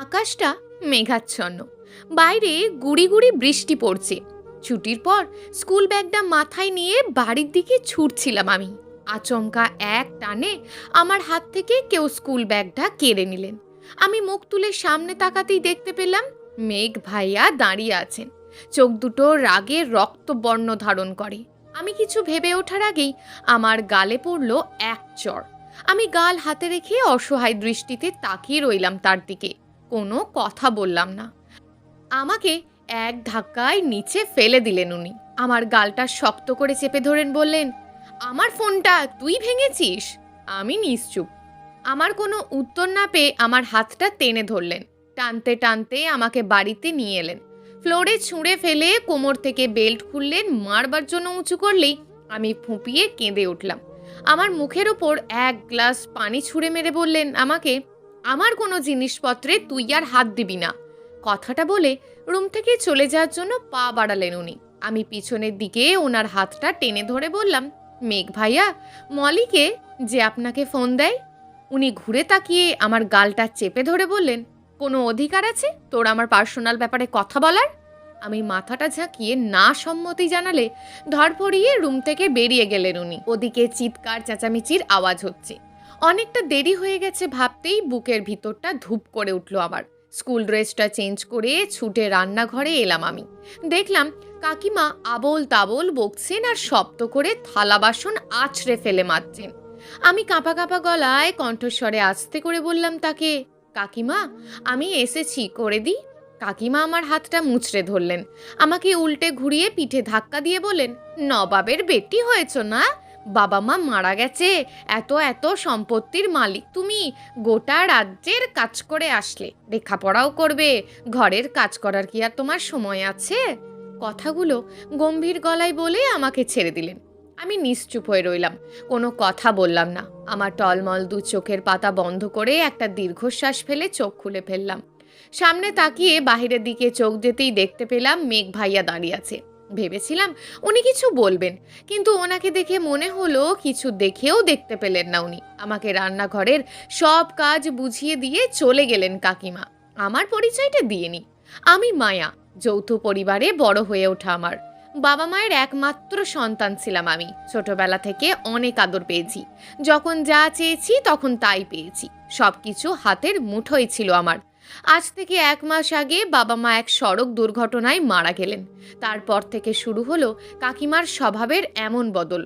আকাশটা মেঘাচ্ছন্ন, বাইরে গুড়ি গুড়ি বৃষ্টি পড়ছে। ছুটির পর স্কুল ব্যাগটা মাথায় নিয়ে বাড়ির দিকে ছুটছিলাম আমি। আচমকা এক টানে আমার হাত থেকে কেউ স্কুল ব্যাগটা কেড়ে নিলেন। আমি মুখ তুলে সামনে তাকাতেই দেখতে পেলাম মেঘ ভাইয়া দাঁড়িয়ে আছেন। চোখ দুটো রাগে রক্তবর্ণ ধারণ করে। আমি কিছু ভেবে ওঠার আগেই আমার গালে পড়ল এক চড়। আমি গাল হাতে রেখে অসহায় দৃষ্টিতে তাকিয়ে রইলাম তার দিকে। কোনো কথা বললাম না। আমাকে এক ধাক্কায় নিচে ফেলে দিলেন উনি। আমার গালটা শক্ত করে চেপে ধরেন, বললেন, আমার ফোনটা তুই ভেঙেছিস? আমি নিশ্চুপ। আমার কোনো উত্তর না পেয়ে আমার হাতটা টেনে ধরলেন। টানতে টানতে আমাকে বাড়িতে নিয়ে এলেন। ফ্লোরে ছুঁড়ে ফেলে কোমর থেকে বেল্ট খুললেন। মারবার জন্য উঁচু করলেই আমি ফুঁপিয়ে কেঁদে উঠলাম। আমার মুখের ওপর এক গ্লাস পানি ছুঁড়ে মেরে বললেন আমাকে, আমার কোনো জিনিসপত্রে তুই আর হাত দিবি না। কথাটা বলে রুম থেকে চলে যাওয়ার জন্য পা বাড়ালেন উনি। আমি পিছনের দিকে ওনার হাতটা টেনে ধরে বললাম, মেঘ ভাইয়া, মলিকে যে আপনাকে ফোন দেয়। উনি ঘুরে তাকিয়ে আমার গালটা চেপে ধরে বললেন, কোনো অধিকার আছে তোর আমার পার্সোনাল ব্যাপারে কথা বলার? আমি মাথাটা ঝাঁকিয়ে না সম্মতি জানালে ধরপড়িয়ে রুম থেকে বেরিয়ে গেলেন উনি। ওদিকে চিৎকার চেঁচামেচির আওয়াজ হচ্ছে। অনেকটা দেরি হয়ে গেছে ভাবতেই বুকের ভিতরটা ধূপ করে উঠল আমার। স্কুল ড্রেসটা চেঞ্জ করে ছুটে রান্নাঘরে এলাম আমি। দেখলাম কাকিমা আবোল তাবোল বকছেন আর শব্দ করে থালা বাসন আছড়ে ফেলে মারছেন। আমি কাঁপা কাঁপা গলায় কণ্ঠস্বরে আস্তে করে বললাম তাকে, কাকিমা, আমি এসেছি, করে দিই। কাকিমা আমার হাতটা মুচড়ে ধরলেন। আমাকে উল্টে ঘুরিয়ে পিঠে ধাক্কা দিয়ে বলেন, নবাবের বেটি হয়েছ না? বাবা মা মারা গেছে, এত এত সম্পত্তির মালিক তুমি, গোটা রাজ্যের কাজ করে আসলে, লেখাপড়াও করবে, ঘরের কাজ করার কি আর তোমার সময় আছে? কথাগুলো গম্ভীর গলায় বলে আমাকে ছেড়ে দিলেন। আমি নিশ্চুপ হয়ে রইলাম, কোনো কথা বললাম না। আমার টলমল দু চোখের পাতা বন্ধ করে একটা দীর্ঘশ্বাস ফেলে চোখ খুলে ফেললাম। সামনে তাকিয়ে বাহিরের দিকে চোখ যেতেই দেখতে পেলাম মেঘ ভাইয়া দাঁড়িয়ে আছে। ভেবেছিলাম উনি কিছু বলবেন, কিন্তু ওনাকে দেখে মনে হলো কিছু দেখেও দেখতে পেলেন না উনি। আমাকে রান্নাঘরের সব কাজ বুঝিয়ে দিয়ে চলে গেলেন কাকিমা। আমার পরিচয়টা দিয়েনি। আমি মায়া, যৌথ পরিবারে বড় হয়ে ওঠা আমার। বাবা মায়ের একমাত্র সন্তান ছিলাম আমি। ছোটবেলা থেকে অনেক আদর পেয়েছি। যখন যা চেয়েছি তখন তাই পেয়েছি। সবকিছু হাতের মুঠোয় ছিল আমার। আজ থেকে 1 মাস আগে বাবা মা এক সড়ক দুর্ঘটনায় মারা গেলেন। তারপর থেকে শুরু হলো কাকিমার স্বভাবের এমন বদল।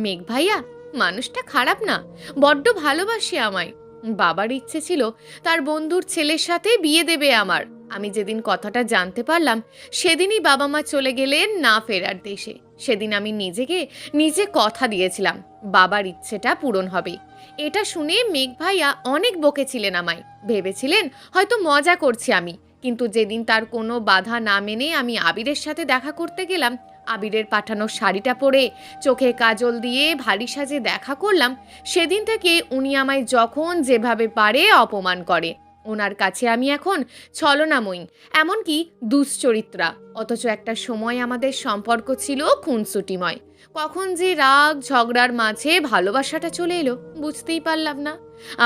মেঘ ভাইয়া মানুষটা খারাপ না, বড্ড ভালোবাসে আমায়। বাবার ইচ্ছে ছিল তার বন্ধুর ছেলের সাথে বিয়ে দেবে আমার। আমি যেদিন কথাটা জানতে পারলাম সেদিনই বাবা মা চলে গেলেন না ফেরার দেশে। সেদিন আমি নিজেকে নিজে কথা দিয়েছিলাম বাবার ইচ্ছেটা পূরণ হবে। এটা শুনে মেঘ ভাইয়া অনেক বকেছিলেন আমায়। ভেবেছিলেন হয়তো মজা করছি আমি। কিন্তু যেদিন তার কোনো বাধা না মেনে আমি আবিরের সাথে দেখা করতে গেলাম, আবিরের পাঠানো শাড়িটা পরে চোখে কাজল দিয়ে ভারী সাজে দেখা করলাম, সেদিন থেকে উনি আমায় যখন যেভাবে পারে অপমান করে। ওনার কাছে আমি এখন ছলনাময়ী, এমনকি দুশ্চরিত্রা। অথচ একটা সময় আমাদের সম্পর্ক ছিল খুনসুটিময়। কখন যে রাগ ঝগড়ার মাঝে ভালোবাসাটা চলে এলো বুঝতেই পারলাম না।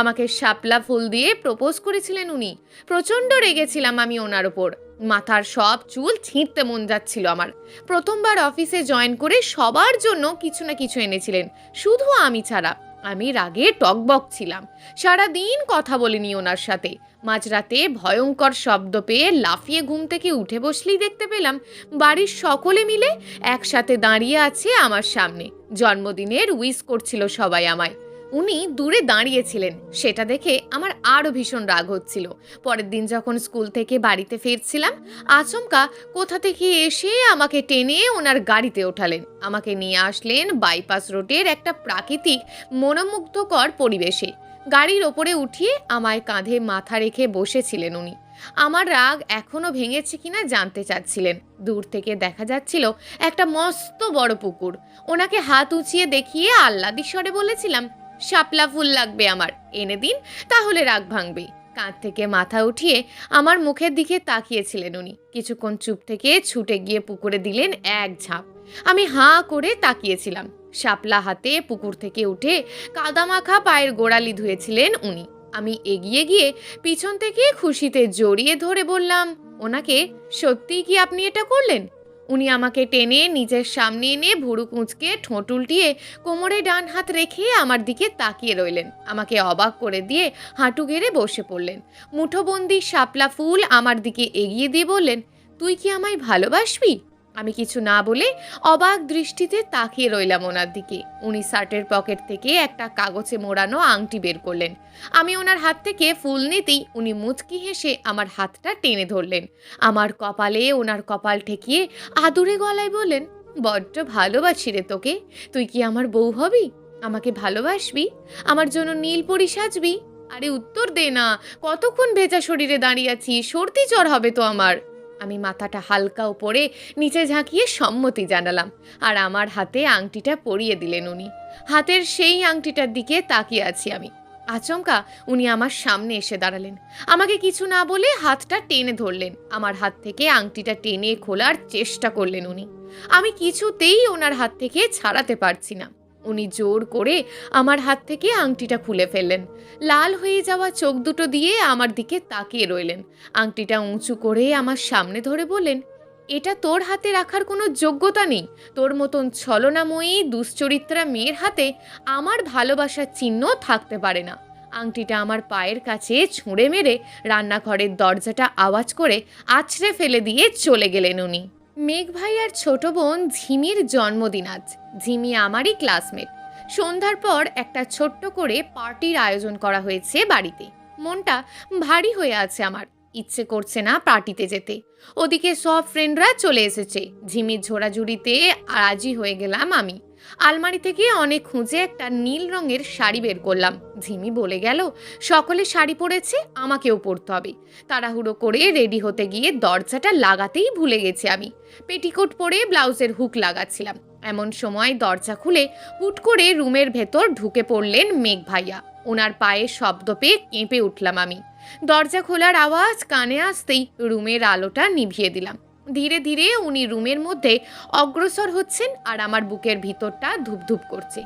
আমাকে শাপলা ফুল দিয়ে প্রপোজ করেছিলেন উনি। প্রচণ্ড রেগেছিলাম আমি ওনার ওপর। মাথার সব চুল ছিঁড়তে মন যাচ্ছিল আমার। প্রথমবার অফিসে জয়েন করে সবার জন্য কিছু না কিছু এনেছিলেন, শুধু আমি ছাড়া। আমি রাগে টকবক ছিলাম। সারাদিন কথা বলিনি ওনার সাথে। মাঝরাতে ভয়ঙ্কর শব্দ পেয়ে লাফিয়ে ঘুম থেকে উঠে বসলেই দেখতে পেলাম বাড়ির সকলে মিলে একসাথে দাঁড়িয়ে আছে আমার সামনে। জন্মদিনের উইশ করছিল সবাই আমায়। উনি দূরে দাঁড়িয়েছিলেন, সেটা দেখে আমার আরও ভীষণ রাগ হচ্ছিল। পরের দিন যখন স্কুল থেকে বাড়িতে ফিরছিলাম, আচমকা কোথা থেকে এসে আমাকে টেনে ওনার গাড়িতে ওঠালেন। আমাকে নিয়ে আসলেন বাইপাস রোডের একটা প্রাকৃতিক মনোমুগ্ধকর পরিবেশে। গাড়ির ওপরে উঠিয়ে আমায় কাঁধে মাথা রেখে বসেছিলেন উনি। আমার রাগ এখনও ভেঙেছে কিনা জানতে চাচ্ছিলেন। দূর থেকে দেখা যাচ্ছিল একটা মস্ত বড় পুকুর। ওনাকে হাত উঁচিয়ে দেখিয়ে আহ্লাদি স্বরে বলেছিলাম, শাপলা ফুল লাগবে আমার, এনে দিন, তাহলে রাগ ভাঙবে। কাঁধ থেকে মাথা উঠিয়ে আমার মুখের দিকে তাকিয়েছিলেন উনি। কিছুক্ষণ চুপ থেকে ছুটে গিয়ে পুকুরে দিলেন এক ঝাঁপ। আমি হাঁ করে তাকিয়েছিলাম। শাপলা হাতে পুকুর থেকে উঠে কাদামাখা পায়ের গোড়ালি ধুয়েছিলেন উনি। আমি এগিয়ে গিয়ে পিছন থেকে খুশিতে জড়িয়ে ধরে বললাম, ওনাকে, সত্যিই কি আপনি এটা করলেন? উনি আমাকে টেনে নিজের সামনে এনে ভুরু কুঁচকে ঠোঁট উল্টিয়ে কোমরে ডান হাত রেখে আমার দিকে তাকিয়ে রইলেন। আমাকে অবাক করে দিয়ে হাঁটু গেড়ে বসে পড়লেন। মুঠোবন্দি শাপলা ফুল আমার দিকে এগিয়ে দিয়ে বললেন, তুই কি আমায় ভালোবাসবি? আমি কিছু না বলে অবাক দৃষ্টিতে তাকিয়ে রইলাম ওনার দিকে। উনি শার্টের পকেট থেকে একটা কাগজে মোড়ানো আংটি বের করলেন। আমি ওনার হাত থেকে ফুল নিতেই উনি মুচকি হেসে আমার হাতটা টেনে ধরলেন। আমার কপালে ওনার কপাল ঠেকিয়ে আদুরে গলায় বললেন, বড্ড ভালোবাসি রে তোকে। তুই কি আমার বউ হবি? আমাকে ভালোবাসবি? আমার জন্য নীলপরি সাজবি? আরে উত্তর দে না, কতক্ষণ ভেজা শরীরে দাঁড়িয়ে আছি, সর্দি জ্বর হবে তো আমার। আমি মাথাটা হালকা উপরে নিচে ঝাঁকিয়ে সম্মতি জানালাম, আর আমার হাতে আংটিটা পরিয়ে দিলেন উনি। হাতের সেই আংটিটার দিকে তাকিয়ে আছি আমি। আচমকা উনি আমার সামনে এসে দাঁড়ালেন। আমাকে কিছু না বলে হাতটা টেনে ধরলেন। আমার হাত থেকে আংটিটা টেনে খোলার চেষ্টা করলেন উনি। আমি কিছুতেই ওনার হাত থেকে ছাড়াতে পারছি না। উনি জোর করে আমার হাত থেকে আংটিটা খুলে ফেললেন। লাল হয়ে যাওয়া চোখ দুটো দিয়ে আমার দিকে তাকিয়ে রইলেন। আংটিটা উঁচু করে আমার সামনে ধরে বললেন, এটা তোর হাতে রাখার কোনো যোগ্যতা নেই। তোর মতন ছলনাময়ী দুশ্চরিত্রা মেয়ের হাতে আমার ভালোবাসার চিহ্ন থাকতে পারে না। আংটিটা আমার পায়ের কাছে ছুঁড়ে মেরে রান্নাঘরের দরজাটা আওয়াজ করে আছড়ে ফেলে দিয়ে চলে গেলেন উনি। মেঘ ভাই আর ছোট বোন ঝিমির জন্মদিন আজ। ঝিমি আমারই ক্লাসমেট। সন্ধ্যার পর একটা ছোট্ট করে পার্টির আয়োজন করা হয়েছে বাড়িতে। মনটা ভারী হয়ে আছে আমার, ইচ্ছে করছে না পার্টিতে যেতে। ওদিকে সব ফ্রেন্ডরা চলে এসেছে। ঝিমির ঝোড়াঝুড়িতে রাজি হয়ে গেলাম আমি। আলমারি থেকে অনেক খুঁজে একটা নীল রঙের শাড়ি বের করলাম। ঝিমি বলে গেল, সকলে শাড়ি পরেছে, আমাকেও পরতে হবে। তাড়াহুড়ো করে রেডি হতে গিয়ে দরজাটা লাগাতেই ভুলে গেছি আমি। পেটিকোট পরে ব্লাউজের হুক লাগাচ্ছিলাম। এমন সময় দরজা খুলে হুট করে রুমের ভেতর ঢুকে পড়লেন মেঘ ভাইয়া। ওনার পায়ে শব্দ পেয়ে কেঁপে উঠলাম আমি। দরজা খোলার আওয়াজ কানে আসতেই রুমের আলোটা নিভিয়ে দিলাম। ধীরে ধীরে উনি রুমের মধ্যে অগ্রসর হচ্ছেন, আর আমার বুকের ভিতরটা ধুপধুপ করছে।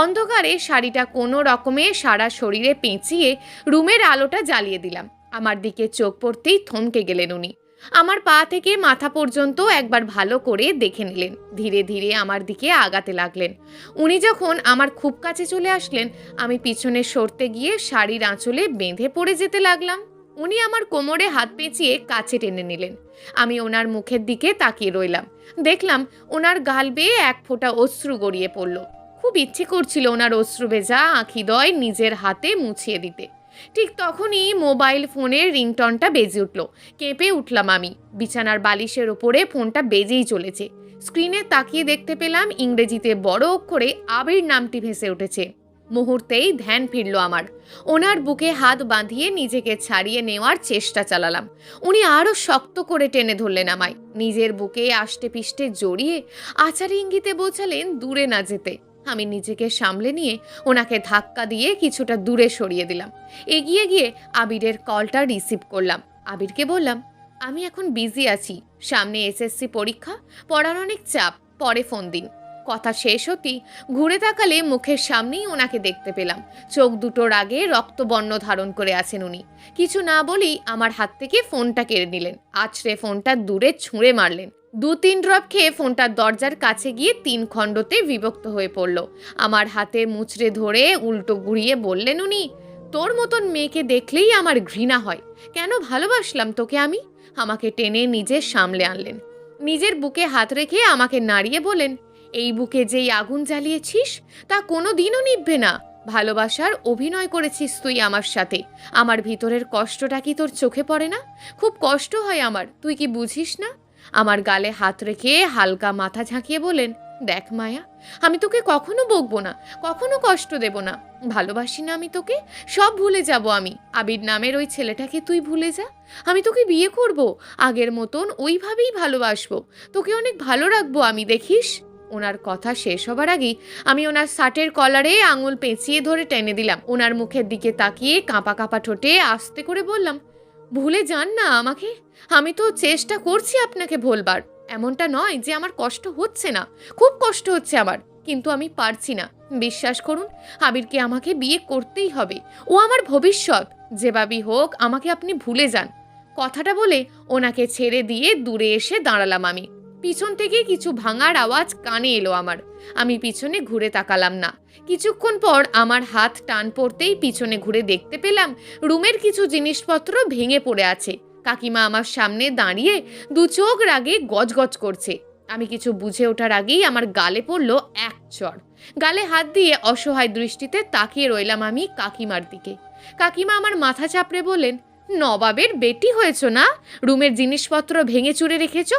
অন্ধকারে শাড়িটা কোনো রকমে সারা শরীরে পেঁচিয়ে রুমের আলোটা জ্বালিয়ে দিলাম। আমার দিকে চোখ পড়তেই থমকে গেলেন উনি। আমার পা থেকে মাথা পর্যন্ত একবার ভালো করে দেখে নিলেন। ধীরে ধীরে আমার দিকে আগাতে লাগলেন। উনি যখন আমার খুব কাছে চলে আসলেন, আমি পিছনে সরতে গিয়ে শাড়ির আঁচলে বেঁধে পড়ে যেতে লাগলাম। উনি আমার কোমরে হাত পেঁচিয়ে কাছে টেনে নিলেন। আমি ওনার মুখের দিকে তাকিয়ে রইলাম। দেখলাম ওনার গাল বেয়ে এক ফোঁটা অশ্রু গড়িয়ে পড়ল। খুব ইচ্ছে করছিল ওনার অশ্রু ভেজা আঁখিদ্বয় নিজের হাতে মুছিয়ে দিতে। ঠিক তখনই মোবাইল ফোনের রিংটনটা বেজে উঠল। কেঁপে উঠলাম আমি। বিছানার বালিশের ওপরে ফোনটা বেজেই চলেছে। স্ক্রিনে তাকিয়ে দেখতে পেলাম ইংরেজিতে বড় অক্ষরে আবির নামটি ভেসে উঠেছে। মুহূর্তেই ধ্যান ফিরল আমার। ওনার বুকে হাত বাঁধিয়ে নিজেকে ছাড়িয়ে নেওয়ার চেষ্টা চালালাম। উনি আরও শক্ত করে টেনে ধরলেন আমায়। নিজের বুকে আষ্টে পিষ্টে জড়িয়ে আচারি ইঙ্গিতে বোঝালেন দূরে না যেতে। আমি নিজেকে সামলে নিয়ে ওনাকে ধাক্কা দিয়ে কিছুটা দূরে সরিয়ে দিলাম। এগিয়ে গিয়ে আবিরের কলটা রিসিভ করলাম। আবিরকে বললাম, আমি এখন বিজি আছি, সামনে এসএসসি পরীক্ষা, পড়ার অনেক চাপ, পরে ফোন দিন। কথা শেষ হতেই ঘুরে তাকালে মুখের সামনেই ওনাকে দেখতে পেলাম। চোখ দুটোর আগে রক্তবর্ণ ধারণ করে আছেন উনি। কিছু না বলেই আমার হাত থেকে ফোনটা কেড়ে নিলেন। আছড়ে ফোনটা দূরে ছুঁড়ে মারলেন। 2-3 ড্রপ খেয়ে ফোনটার দরজার কাছে গিয়ে 3 খণ্ডতে বিভক্ত হয়ে পড়ল। আমার হাতে মুচড়ে ধরে উল্টো ঘুরিয়ে বললেন উনি, তোর মতন মেয়েকে দেখলেই আমার ঘৃণা হয়। কেন ভালোবাসলাম তোকে আমি? আমাকে টেনে নিজে সামলে আনলেন। নিজের বুকে হাত রেখে আমাকে নাড়িয়ে বলেন, এই বুকে যেই আগুন জ্বালিয়েছিস তা কোনো দিনও নিভবে না। ভালোবাসার অভিনয় করেছিস তুই আমার সাথে। আমার ভিতরের কষ্টটা কি তোর চোখে পড়ে না? খুব কষ্ট হয় আমার, তুই কি বুঝিস না? আমার গালে হাত রেখে হালকা মাথা ঝাঁকিয়ে বলেন, দেখ মায়া, আমি তোকে কখনো বকবো না, কখনো কষ্ট দেব না। ভালোবাসি না আমি তোকে? সব ভুলে যাব আমি। আবির নামের ওই ছেলেটাকে তুই ভুলে যা। আমি তোকে বিয়ে করব, আগের মতন ওইভাবেই ভালোবাসবো, তোকে অনেক ভালো রাখবো আমি, দেখিস। ওনার কথা শেষ হবার আগেই আমি ওনার শার্টের কলারে আঙুল পেঁচিয়ে ধরে টেনে দিলাম। ওনার মুখের দিকে তাকিয়ে কাঁপা কাঁপা ঠোঁটে আস্তে করে বললাম, ভুলে যান না আমাকে। আমি তো চেষ্টা করছি আপনাকে ভোলবার। এমনটা নয় যে আমার কষ্ট হচ্ছে না, খুব কষ্ট হচ্ছে আমার, কিন্তু আমি পারছি না। বিশ্বাস করুন, আবিরকে আমাকে বিয়ে করতেই হবে। ও আমার ভবিষ্যৎ। যেভাবেই হোক আমাকে আপনি ভুলে যান। কথাটা বলে ওনাকে ছেড়ে দিয়ে দূরে এসে দাঁড়ালাম আমি। পিছন থেকে কিছু ভাঙার আওয়াজ কানে এলো আমার। আমি পিছনে ঘুরে তাকালাম না। কিছুক্ষণ পর আমার হাত টান পড়তেই পিছনে ঘুরে দেখতে পেলাম রুমের কিছু জিনিসপত্র ভেঙে পড়ে আছে। কাকিমা আমার সামনে দাঁড়িয়ে দু চোখ রাগে গজগজ করছে। আমি কিছু বুঝে ওঠার আগেই আমার গালে পড়ল এক চড়। গালে হাত দিয়ে অসহায় দৃষ্টিতে তাকিয়ে রইলাম আমি কাকিমার দিকে। কাকিমা আমার মাথা চাপড়ে বললেন, নবাবের বেটি হয়েছ না? রুমের জিনিসপত্র ভেঙে চুরে রেখেছ।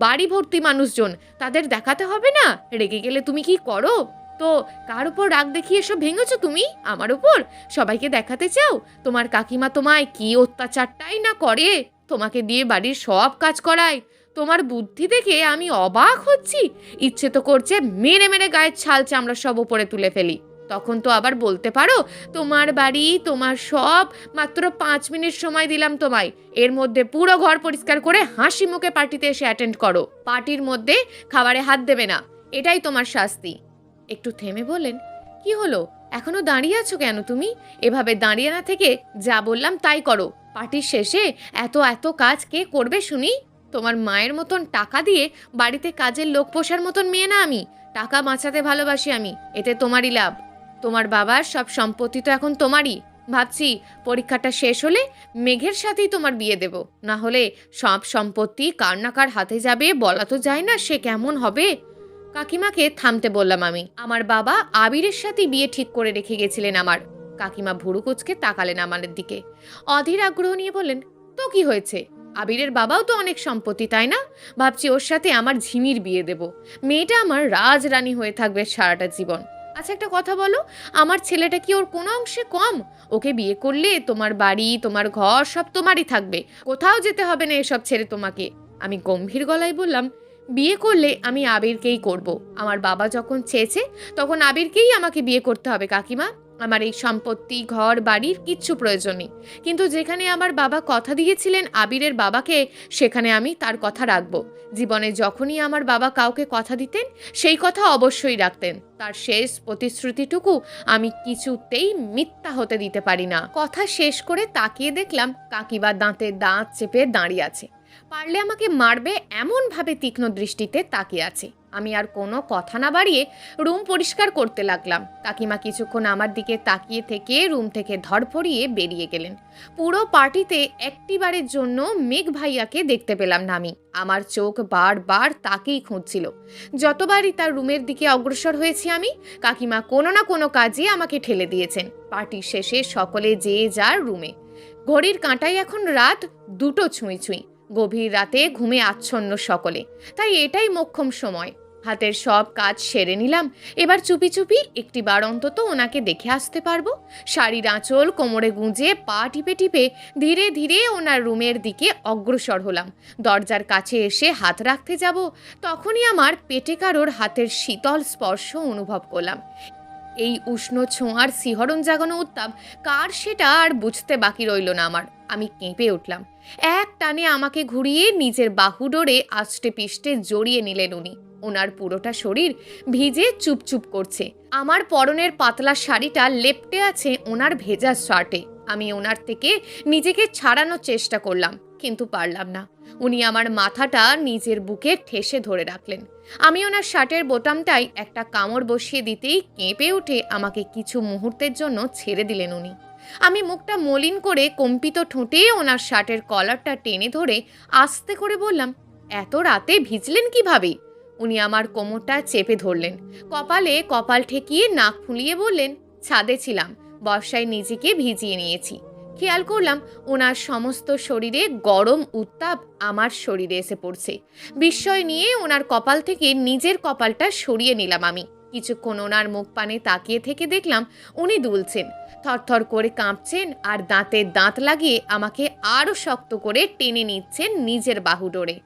বাড়ি ভর্তি মানুষজন, তাদের দেখাতে হবে না? রেগে গেলে তুমি কি করো? তো কার উপর রাগ দেখিয়ে এসব ভেঙেছো তুমি? আমার উপর? সবাইকে দেখাতে চাও তোমার কাকিমা তোমায় কি অত্যাচারটাই না করে? তোমাকে দিয়ে বাড়ির সব কাজ করায়। তোমার বুদ্ধি দেখে আমি অবাক হচ্ছি। ইচ্ছে তো করছে মেরে মেরে গায়ের ছাল চামড়া সব উপরে তুলে ফেলি। তখন তো আবার বলতে পারো তোমার বাড়ি, তোমার সব, মাত্র 5 মিনিট সময় দিলাম তোমায়। এর মধ্যে পুরো ঘর পরিষ্কার করে হাসি মুখে পার্টিতে এসে অ্যাটেন্ড করো। পার্টির মধ্যে খাবারে হাত দেবে না, এটাই তোমার শাস্তি। একটু থেমে বললেন, কি হলো, এখনো দাঁড়িয়ে আছো কেন তুমি? এভাবে দাঁড়িয়ে না থেকে যা বললাম তাই করো। পার্টির শেষে এত এত কাজ কে করবে শুনি? তোমার মায়ের মতন টাকা দিয়ে বাড়িতে কাজের লোক পোষার মতন মেয়ে না আমি। টাকা বাঁচাতে ভালোবাসি আমি, এতে তোমারই লাভ। তোমার বাবার সব সম্পত্তি তো এখন তোমারই। ভাবছি পরীক্ষাটা শেষ হলে মেঘের সাথেই তোমার বিয়ে দেব। না হলে সব সম্পত্তি কার না কার হাতে যাবে বলা তো যায় না, সে কেমন হবে। কাকিমাকে থামতে বললাম আমি। আমার বাবা আবিরের সাথে বিয়ে ঠিক করে রেখে গেছিলেন আমার। কাকিমা ভুরু কুচকে তাকালেন আমাদের দিকে। অধীর আগ্রহ নিয়ে বললেন, তো কি হয়েছে? আবিরের বাবাও তো অনেক সম্পত্তি, তাই না? ভাবছি ওর সাথে আমার ঝিমির বিয়ে দেব। মেয়েটা আমার রাজরানী হয়ে থাকবে সারাটা জীবন। আচ্ছা একটা কথা বলো, আমার ছেলেটা কি ওর কোনো অংশে কম? ওকে বিয়ে করলে তোমার বাড়ি, তোমার ঘর সব তোমারই থাকবে। কোথাও যেতে হবে না এসব ছেড়ে তোমাকে। আমি গম্ভীর গলায় বললাম, বিয়ে করলে আমি আবিরকেই করব। আমার বাবা যখন চেয়েছে তখন আবিরকেই আমাকে বিয়ে করতে হবে কাকিমা। আমার এই সম্পত্তি, ঘর, বাড়ির কিচ্ছু প্রয়োজন নেই। কিন্তু যেখানে আমার বাবা কথা দিয়েছিলেন আবিরের বাবাকে, সেখানে আমি তার কথা রাখব। জীবনে যখনই আমার বাবা কাউকে কথা দিতেন সেই কথা অবশ্যই রাখতেন। তার শেষ প্রতিশ্রুতিটুকু আমি কিছুতেই মিথ্যা হতে দিতে পারি না। কথা শেষ করে তাকিয়ে দেখলাম কাকিবা দাঁতে দাঁত চেপে দাঁড়িয়ে আছে। পারলে আমাকে মারবে এমনভাবে তীক্ষ্ণ দৃষ্টিতে তাকিয়ে আছে। আমি আর কোনো কথা না বাড়িয়ে রুম পরিষ্কার করতে লাগলাম। কাকিমা কিছুক্ষণ আমার দিকে তাকিয়ে থেকে রুম থেকে ধড়ফড়িয়ে বেরিয়ে গেলেন। পুরো পার্টিতে একটিবারের জন্য মেঘ ভাইয়াকে দেখতে পেলাম না আমি। আমার চোখ বারবার তাকেই খুঁজছিল। যতবারই তার রুমের দিকে অগ্রসর হয়েছি আমি, কাকিমা কোনো না কোনো কাজে আমাকে ঠেলে দিয়েছেন। পার্টির শেষে সকলে যে যার রুমে। ঘড়ির কাঁটায় এখন রাত 2টো ছুঁই ছুঁই। গভীর রাতে ঘুমে আচ্ছন্ন সকলে, তাই এটাই মোক্ষম সময়। হাতের সব কাজ সেরে নিলাম। এবার চুপি চুপি একটিবার অন্তত ওনাকে দেখে আসতে পারবো। শাড়ির আঁচল কোমরে গুঁজে পা টিপে টিপে ধীরে ধীরে ওনার রুমের দিকে অগ্রসর হলাম। দরজার কাছে এসে হাত রাখতে যাব, তখনই আমার পেটে কারোর হাতের শীতল স্পর্শ অনুভব করলাম। এই উষ্ণ ছোঁয়ার শিহরণ জাগানো উত্তাপ কার সেটা আর বুঝতে বাকি রইল না আমার। আমি কেঁপে উঠলাম। এক টানে আমাকে ঘুরিয়ে নিজের বাহু ডোরে আষ্টে পিষ্টে জড়িয়ে নিলেন উনি। ওনার পুরোটা শরীর ভিজে চুপচুপ করছে। আমার পরনের পাতলা শাড়িটা লেপ্টে আছে ওনার ভেজা শার্টে। আমি ওনার থেকে নিজেকে ছাড়ানোর চেষ্টা করলাম, কিন্তু পারলাম না। উনি আমার মাথাটা নিজের বুকে ঠেসে ধরে রাখলেন। আমি ওনার শার্টের বোতামটায় একটা কামড় বসিয়ে দিতেই কেঁপে উঠে আমাকে কিছু মুহূর্তের জন্য ছেড়ে দিলেন উনি। আমি মুখটা মলিন করে কম্পিত ঠোঁটে ওনার শার্টের কলারটা টেনে ধরে আস্তে করে বললাম, এত রাতে ভিজলেন কিভাবে? উনি আমার কোমরটা চেপে ধরলেন। কপালে কপাল ঠেকিয়ে নাক ফুলিয়ে বললেন, ছাদে ছিলাম, বর্ষায় নিজেকে ভিজিয়ে নিয়েছি। খেয়াল করলাম ওনার সমস্ত শরীরে গরম উত্তাপ আমার শরীরে এসে পড়ছে। বিস্ময় নিয়ে ওনার কপাল থেকে নিজের কপালটা সরিয়ে নিলাম আমি। কিছুক্ষণ ওনার মুখ পানে তাকিয়ে থেকে দেখলাম উনি দুলছেন, থরথর করে কাঁপছেন আর দাঁতে দাঁত লাগিয়ে আমাকে আরও শক্ত করে টেনে নিচ্ছেন নিজের বাহু ডোরে।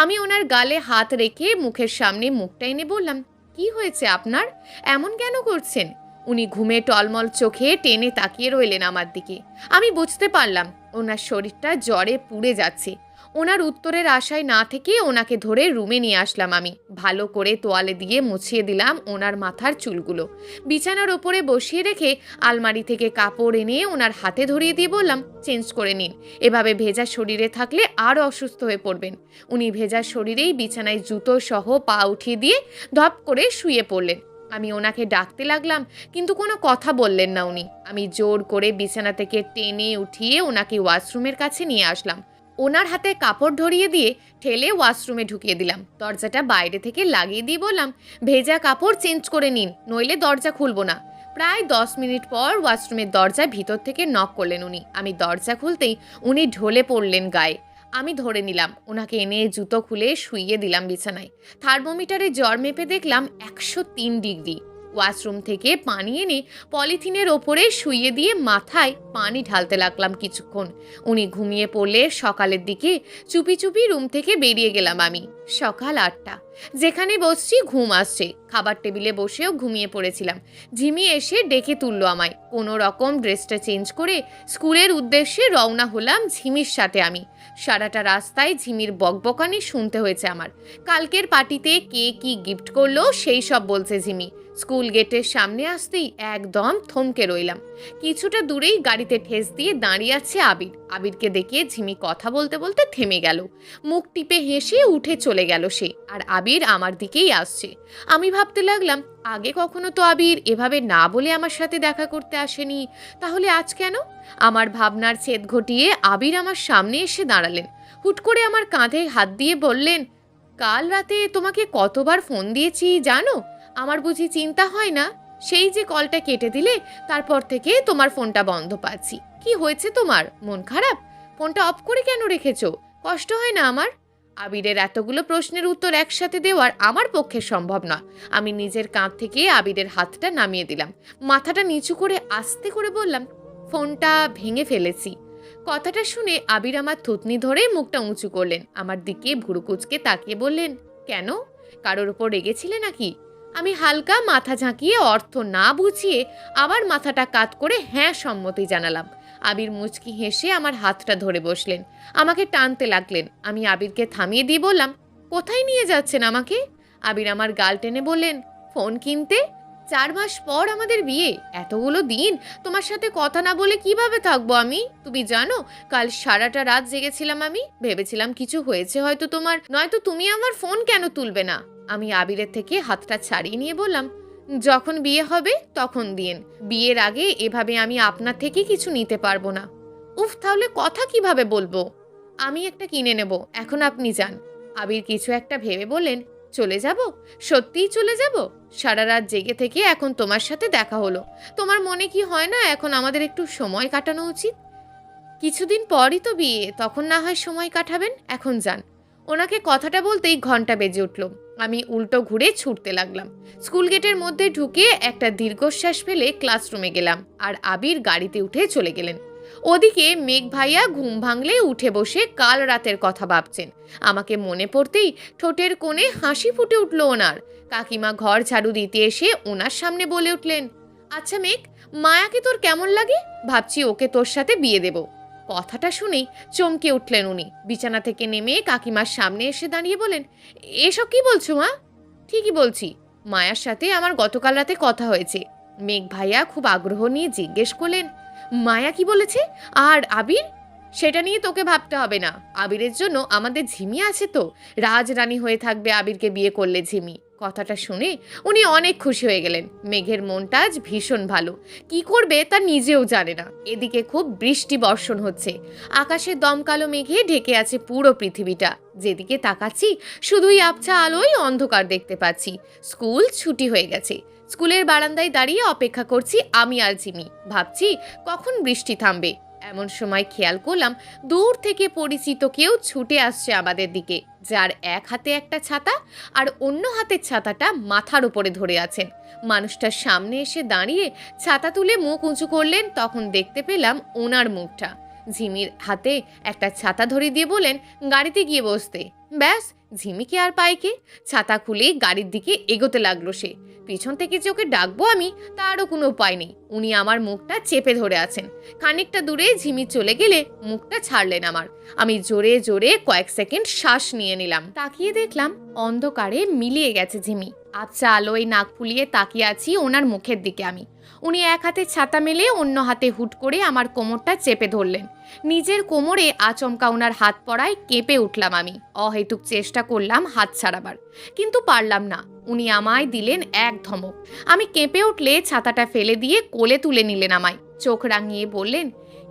আমি ওনার গালে হাত রেখে মুখের সামনে মুখটা এনে বললাম, কি হয়েছে আপনার? এমন কেন করছেন? উনি ঘুমে টলমল চোখে টেনে তাকিয়ে রইলেন আমার দিকে। আমি বুঝতে পারলাম ওনার শরীরটা জ্বরে পুড়ে যাচ্ছে। ওনার উত্তরের আশায় না থেকে ওনাকে ধরে রুমে নিয়ে আসলাম আমি। ভালো করে তোয়ালে দিয়ে মুছিয়ে দিলাম ওনার মাথার চুলগুলো। বিছানার ওপরে বসিয়ে রেখে আলমারি থেকে কাপড় এনে ওনার হাতে ধরিয়ে দিয়ে বললাম, চেঞ্জ করে নিন। এভাবে ভেজা শরীরে থাকলে আরও অসুস্থ হয়ে পড়বেন। উনি ভেজা শরীরেই বিছানায় জুতো সহ পা উঠিয়ে দিয়ে ধপ করে শুয়ে পড়লেন। আমি ওনাকে ডাকতে লাগলাম, কিন্তু কোনো কথা বললেন না উনি। আমি জোর করে বিছানা থেকে টেনে উঠিয়ে ওনাকে ওয়াশরুমের কাছে নিয়ে আসলাম। ওনার হাতে কাপড় ধরিয়ে দিয়ে ঠেলে ওয়াশরুমে ঢুকিয়ে দিলাম। দরজাটা বাইরে থেকে লাগিয়ে দিয়ে বললাম, ভেজা কাপড় চেঞ্জ করে নিন, নইলে দরজা খুলবো না। প্রায় 10 মিনিট পর ওয়াশরুমের দরজা ভিতর থেকে নক করলেন উনি। আমি দরজা খুলতেই উনি ঢলে পড়লেন গায়ে। আমি ধরে নিলাম, ওনাকে এনে জুতো খুলে শুইয়ে দিলাম বিছানায়। থার্মোমিটারে জ্বর মেপে দেখলাম 103 ডিগ্রি। ওয়াশরুম থেকে পানি এনে পলিথিনের ওপরে শুইয়ে দিয়ে মাথায় পানি ঢালতে লাগলাম কিছুক্ষণ। উনি ঘুমিয়ে পড়লে সকালের দিকে চুপি চুপি রুম থেকে বেরিয়ে গেলাম আমি। সকাল 8টা। যেখানে বসছি ঘুম আসছে। খাবার টেবিলে বসেও ঘুমিয়ে পড়েছিলাম। ঝিমি এসে ডেকে তুললো আমায়। কোনো রকম ড্রেসটা চেঞ্জ করে স্কুলের উদ্দেশ্যে রওনা হলাম ঝিমির সাথে আমি। সারাটা রাস্তায় ঝিমির বকবকানি শুনতে হয়েছে আমার। কালকের পার্টিতে কে কি গিফট করলো সেই সব বলছে ঝিমি। স্কুল গেটের সামনে আসতেই একদম থমকে রইলাম। কিছুটা দূরেই গাড়িতে ঠেস দিয়ে দাঁড়িয়ে আছে আবির। আবিরকে দেখে ঝিমি কথা বলতে বলতে থেমে গেল। মুখ টিপে হেসে উঠে চলে গেল সে। আর আবির আমার দিকেই আসছে। আমি ভাবতে লাগলাম, আগে কখনো তো আবির এভাবে না বলে আমার সাথে দেখা করতে আসেনি, তাহলে আজ কেন? আমার ভাবনার ছেদ ঘটিয়ে আবির আমার সামনে এসে দাঁড়ালেন। হুট করে আমার কাঁধে হাত দিয়ে বললেন, কাল রাতে তোমাকে কতবার ফোন দিয়েছি জানো? আমার বুঝি চিন্তা হয় না? সেই যে কলটা কেটে দিলে তারপর থেকে তোমার ফোনটা বন্ধ পাচ্ছি। কি হয়েছে তোমার? মন খারাপ? ফোনটা অফ করে কেন রেখেছো? কষ্ট হয় না আমার? আবিরের এতগুলো প্রশ্নের উত্তর একসাথে দেওয়ার আমার পক্ষে সম্ভব নয়। আমি নিজের কাঁধ থেকে আবিরের হাতটা নামিয়ে দিলাম। মাথাটা নিচু করে আস্তে করে বললাম, ফোনটা ভেঙে ফেলেছি। কথাটা শুনে আবির আমার থুতনি ধরে মুখটা উঁচু করলেন। আমার দিকে ভুরু কুঁচকে তাকিয়ে বললেন, কেন? কারোর উপর রেগেছিলে নাকি? আমি হালকা মাথা ঝাঁকিয়ে অর্থ না বুঝিয়ে আবার মাথাটা কাত করে হ্যাঁ সম্মতি জানালাম। আবির মুচকি হেসে আমার হাতটা ধরে বসলেন। আমাকে টানতে লাগলেন। আমি আবিরকে থামিয়ে দিয়ে বললাম, কোথায় নিয়ে যাচ্ছেন আমাকে? আবির আমার গাল টেনে বললেন, ফোন কিনতে। 4 মাস পর আমাদের বিয়ে। এতগুলো দিন তোমার সাথে কথা না বলে কিভাবে থাকবো আমি? তুমি জানো, কাল সারাটা রাত জেগেছিলাম আমি। ভেবেছিলাম কিছু হয়েছে হয়তো তোমার, নয়তো তুমি আমার ফোন কেন তুলবে না? আমি আবিরের থেকে হাতটা ছাড়িয়ে নিয়ে বললাম, যখন বিয়ে হবে তখন দিন। বিয়ের আগে এভাবে আমি আপনার থেকে কিছু নিতে পারবো না। উফ, তাহলে কথা কিভাবে বলবো? আমি একটা কিনে নেব, এখন আপনি যান। আবির কিছু একটা ভেবে বললেন, চলে যাব? সত্যিই চলে যাব? সারা রাত জেগে থেকে এখন তোমার সাথে দেখা হলো। তোমার মনে কি হয় না এখন আমাদের একটু সময় কাটানো উচিত? কিছুদিন পরই তো বিয়ে, তখন না হয় সময় কাটাবেন, এখন যান। ওনাকে কথাটা বলতেই ঘন্টা বেজে উঠল। আমি উল্টো ঘুরে ছুটতে লাগলাম। স্কুল গেটের মধ্যে ঢুকে একটা দীর্ঘশ্বাস ফেলে ক্লাসরুমে গেলাম। আর আবির গাড়িতে উঠে চলে গেলেন। ওদিকে মেঘ ভাইয়া ঘুম ভাঙলে উঠে বসে কাল রাতের কথা ভাবছেন। আমাকে মনে পড়তেই ঠোঁটের কোণে হাসি ফুটে উঠল ওনার। কাকিমা ঘর ঝাড়ু দিতে এসে ওনার সামনে বলে উঠলেন, আচ্ছা মেঘ, মায়াকে তোর কেমন লাগে? ভাবছি ওকে তোর সাথে বিয়ে দেব। কথাটা শুনেই চমকে উঠলেন উনি। বিছানা থেকে নেমে কাকিমার সামনে এসে দাঁড়িয়ে বলেন, এসব কি বলছো মা? ঠিকই বলছি, মায়ার সাথে আমার গতকাল রাতে কথা হয়েছে। মেঘ ভাইয়া খুব আগ্রহ নিয়ে জিজ্ঞেস করলেন, মায়া কি বলেছে? আর আবির? সেটা নিয়ে তোকে ভাবতে হবে না। আবিরের জন্য আমাদের ঝিমি আছে তো। রাজরানী হয়ে থাকবে আবিরকে বিয়ে করলে ঝিমি। কথাটা শুনে উনি অনেক খুশি হয়ে গেলেন। মেঘের মনটা আজ ভীষণ ভালো। কি করবে তা নিজেও জানে না। এদিকে খুব বৃষ্টি বর্ষণ হচ্ছে। আকাশে দমকালো মেঘে ঢেকে আছে পুরো পৃথিবীটা। যেদিকে তাকাচ্ছি শুধুই আবছা আলোয় অন্ধকার দেখতে পাচ্ছি। স্কুল ছুটি হয়ে গেছে। স্কুলের বারান্দায় দাঁড়িয়ে অপেক্ষা করছি আমি আর জিমি। ভাবছি কখন বৃষ্টি থামবে। এমন সময় খেয়াল করলাম দূর থেকে পরিচিত কেউ ছুটে আসছে আমাদের দিকে, যার এক হাতে একটা ছাতা আর অন্য হাতের ছাতাটা মাথার উপরে ধরে আছেন। মানুষটার সামনে এসে দাঁড়িয়ে ছাতা তুলে মুখ উঁচু করলেন। তখন দেখতে পেলাম ওনার মুখটা। ঝিমির হাতে একটা ছাতা ধরিয়ে দিয়ে বলেন, গাড়িতে গিয়ে বসতে। ব্যাস, ঝিমিকে আর পাইকে। ছাতা খুলে গাড়ির দিকে এগোতে লাগলো সে। পিছন থেকে যে ওকে ডাকবো আমি, তারও কোনো উপায় নেই। উনি আমার মুখটা চেপে ধরে আছেন। খানিকটা দূরে ঝিমি চলে গেলে মুখটা ছাড়লেন আমার। আমি জোরে জোরে কয়েক সেকেন্ড শ্বাস নিয়ে নিলাম। তাকিয়ে দেখলাম অন্ধকারে মিলিয়ে গেছে ঝিমি। আবছা আলোয় নাক ফুলিয়ে তাকিয়ে আছি ওনার মুখের দিকে আমি। উনি এক হাতে ছাতা মেলে অন্য হাতে হুট করে আমার কোমরটা চেপে ধরলেন। নিজের কোমরে আচমকা ওনার হাত পড়ায় কেঁপে উঠলাম আমি। অহেতুক চেষ্টা করলাম হাত ছাড়াবার, কিন্তু পারলাম না। উনি আমায় দিলেন এক ধমক। আমি কেঁপে উঠলে ছাতাটা ফেলে দিয়ে কোলে তুলে নিলেন আমায়। চোখ রাঙিয়ে বললেন,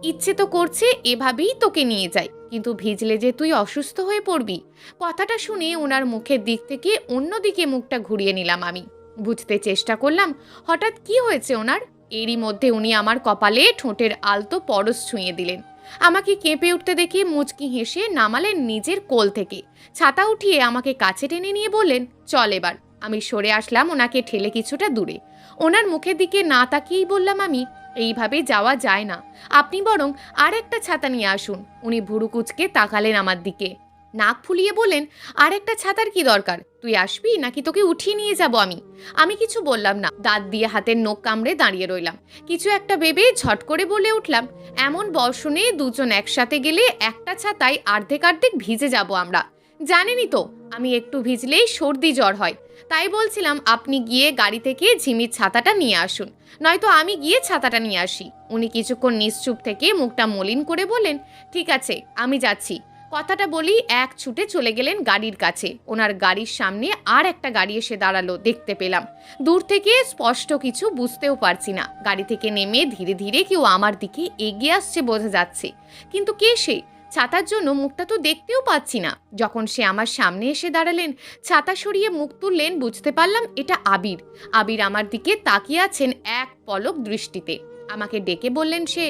ইচ্ছে তো করছে এভাবেই তোকে নিয়ে যাই, কিন্তু ভিজলে যে তুই অসুস্থ হয়ে পড়বি। কথাটা শুনে ওনার মুখের দিক থেকে অন্যদিকে মুখটা ঘুরিয়ে নিলাম আমি। বুঝতে চেষ্টা করলাম হঠাৎ কি হয়েছে ওনার। এরই মধ্যে উনি আমার কপালে ঠোঁটের আলতো পরশ ছুঁয়ে দিলেন। আমাকে কেঁপে উঠতে দেখে মুচকি হেসে নামালেন নিজের কোল থেকে। ছাতা উঠিয়ে আমাকে কাছে টেনে নিয়ে বললেন, চল এবার। আমি সরে আসলাম ওনাকে ঠেলে কিছুটা দূরে। ওনার মুখের দিকে না তাকিয়েই বললাম আমি, এইভাবে যাওয়া যায় না, আপনি বরং আর একটা ছাতা নিয়ে আসুন। উনি ভুরু কুচকে তাকালেন আমার দিকে, নাক ফুলিয়ে বললেন, আর একটা ছাতার কি দরকার? তুই আসবি নাকি তোকে উঠিয়ে নিয়ে যাব আমি? আমি কিছু বললাম না, দাঁত দিয়ে হাতের নখ কামড়ে দাঁড়িয়ে রইলাম। কিছু একটা ভেবে ঝট করে বলে উঠলাম, এমন বর্ষণে দুজন একসাথে গেলে একটা ছাতায় অর্ধেক অর্ধেক ভিজে যাব আমরা। জানেনই তো আমি একটু ভিজলেই সর্দি জ্বর হয়। তাই বলছিলাম আপনি গিয়ে গাড়ি থেকে ঝিমির ছাতাটা নিয়ে আসুন, নয়তো আমি গিয়ে ছাতাটা নিয়ে আসি। উনি কিছুক্ষণ নিশ্চুপ থেকে মুখটা মলিন করে বললেন, ঠিক আছে আমি যাচ্ছি। কথাটা বলি এক ছুটে চলে গেলেন গাড়ির কাছে। ওনার গাড়ির সামনে আর একটা গাড়ি এসে দাঁড়ালো দেখতে পেলাম। দূর থেকে স্পষ্ট কিছু বুঝতেও পারছি না। গাড়ি থেকে নেমে ধীরে ধীরে কেউ আমার দিকে এগিয়ে আসছে বোঝা যাচ্ছে, কিন্তু কে সে? ছাতার জন্য মুখটা তো দেখতেও পাচ্ছি না। যখন সে আমার সামনে এসে দাঁড়ালেন, ছাতা সরিয়ে মুখ তুললেন, বুঝতে পারলাম এটা আবির। আবির আমার দিকে তাকিয়ে আছেন এক পলক দৃষ্টিতে। আমাকে ডেকে বললেন সে,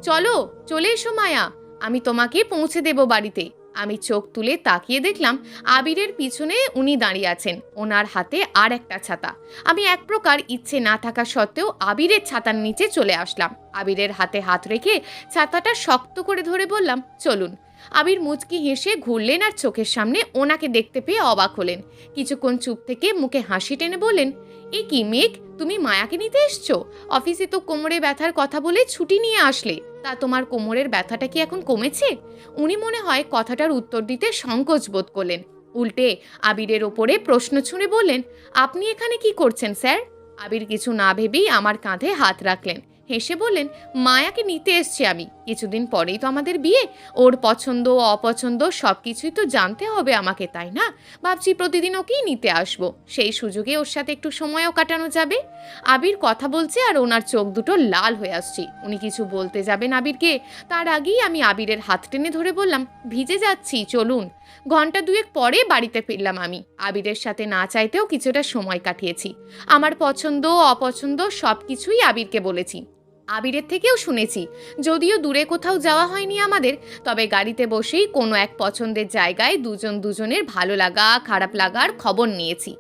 চলো চলে এসো মায়া, আমি তোমাকে পৌঁছে দেব বাড়িতে। আমি চোখ তুলে তাকিয়ে দেখলাম আবিরের পিছনে উনি দাঁড়িয়ে আছেন, ওনার হাতে আর একটা ছাতা। আমি এক প্রকার ইচ্ছে না থাকা সত্ত্বেও আবিরের ছাতার নিচে চলে আসলাম। আবিরের হাতে হাত রেখে ছাতাটা শক্ত করে ধরে বললাম, চলুন। আবির মুচকি হেসে ঘুরলেন আর চোখের সামনে ওনাকে দেখতে পেয়ে অবাক হলেন। কিছুক্ষণ চুপ থেকে মুখে হাসি টেনে বললেন, এ কি মেঘ, তুমি মায়াকে নিতে এসছো? অফিসে তো কোমরে ব্যথার কথা বলে ছুটি নিয়ে আসলে, তা তোমার কোমরের ব্যথাটা কি এখন কমেছে? উনি মনে হয় কথাটার উত্তর দিতে সংকোচ বোধ করলেন। উল্টে আবিরের ওপরে প্রশ্ন ছুঁড়ে বললেন, আপনি এখানে কি করছেন স্যার? আবির কিছু না ভেবেই আমার কাঁধে হাত রাখলেন, হেসে বললেন, মায়াকে নিতে এসছি আমি। কিছুদিন পরেই তো আমাদের বিয়ে, ওর পছন্দ অপছন্দ সব কিছুই তো জানতে হবে আমাকে, তাই না? ভাবছি প্রতিদিন ওকেই নিতে আসবো, সেই সুযোগে ওর সাথে একটু সময়ও কাটানো যাবে। আবির কথা বলছে আর ওনার চোখ দুটো লাল হয়ে আসছে। উনি কিছু বলতে যাবেন আবিরকে, তার আগেই আমি আবিরের হাত টেনে ধরে বললাম, ভিজে যাচ্ছি, চলুন। ঘন্টা দুয়েক পরে বাড়িতে ফিরলাম আমি। আবিরের সাথে না চাইতেও কিছুটা সময় কাটিয়েছি। আমার পছন্দ অপছন্দ সব কিছুই আবিরকে বলেছি। আবিরের থেকেও শুনেছি, যদিও দূরে কোথাও যাওয়া হয়নি আমাদের, তবে গাড়িতে বসেই কোনো এক পছন্দের জায়গায় দুজন দুজনের ভালো লাগা খারাপ লাগার খবর নিয়েছি।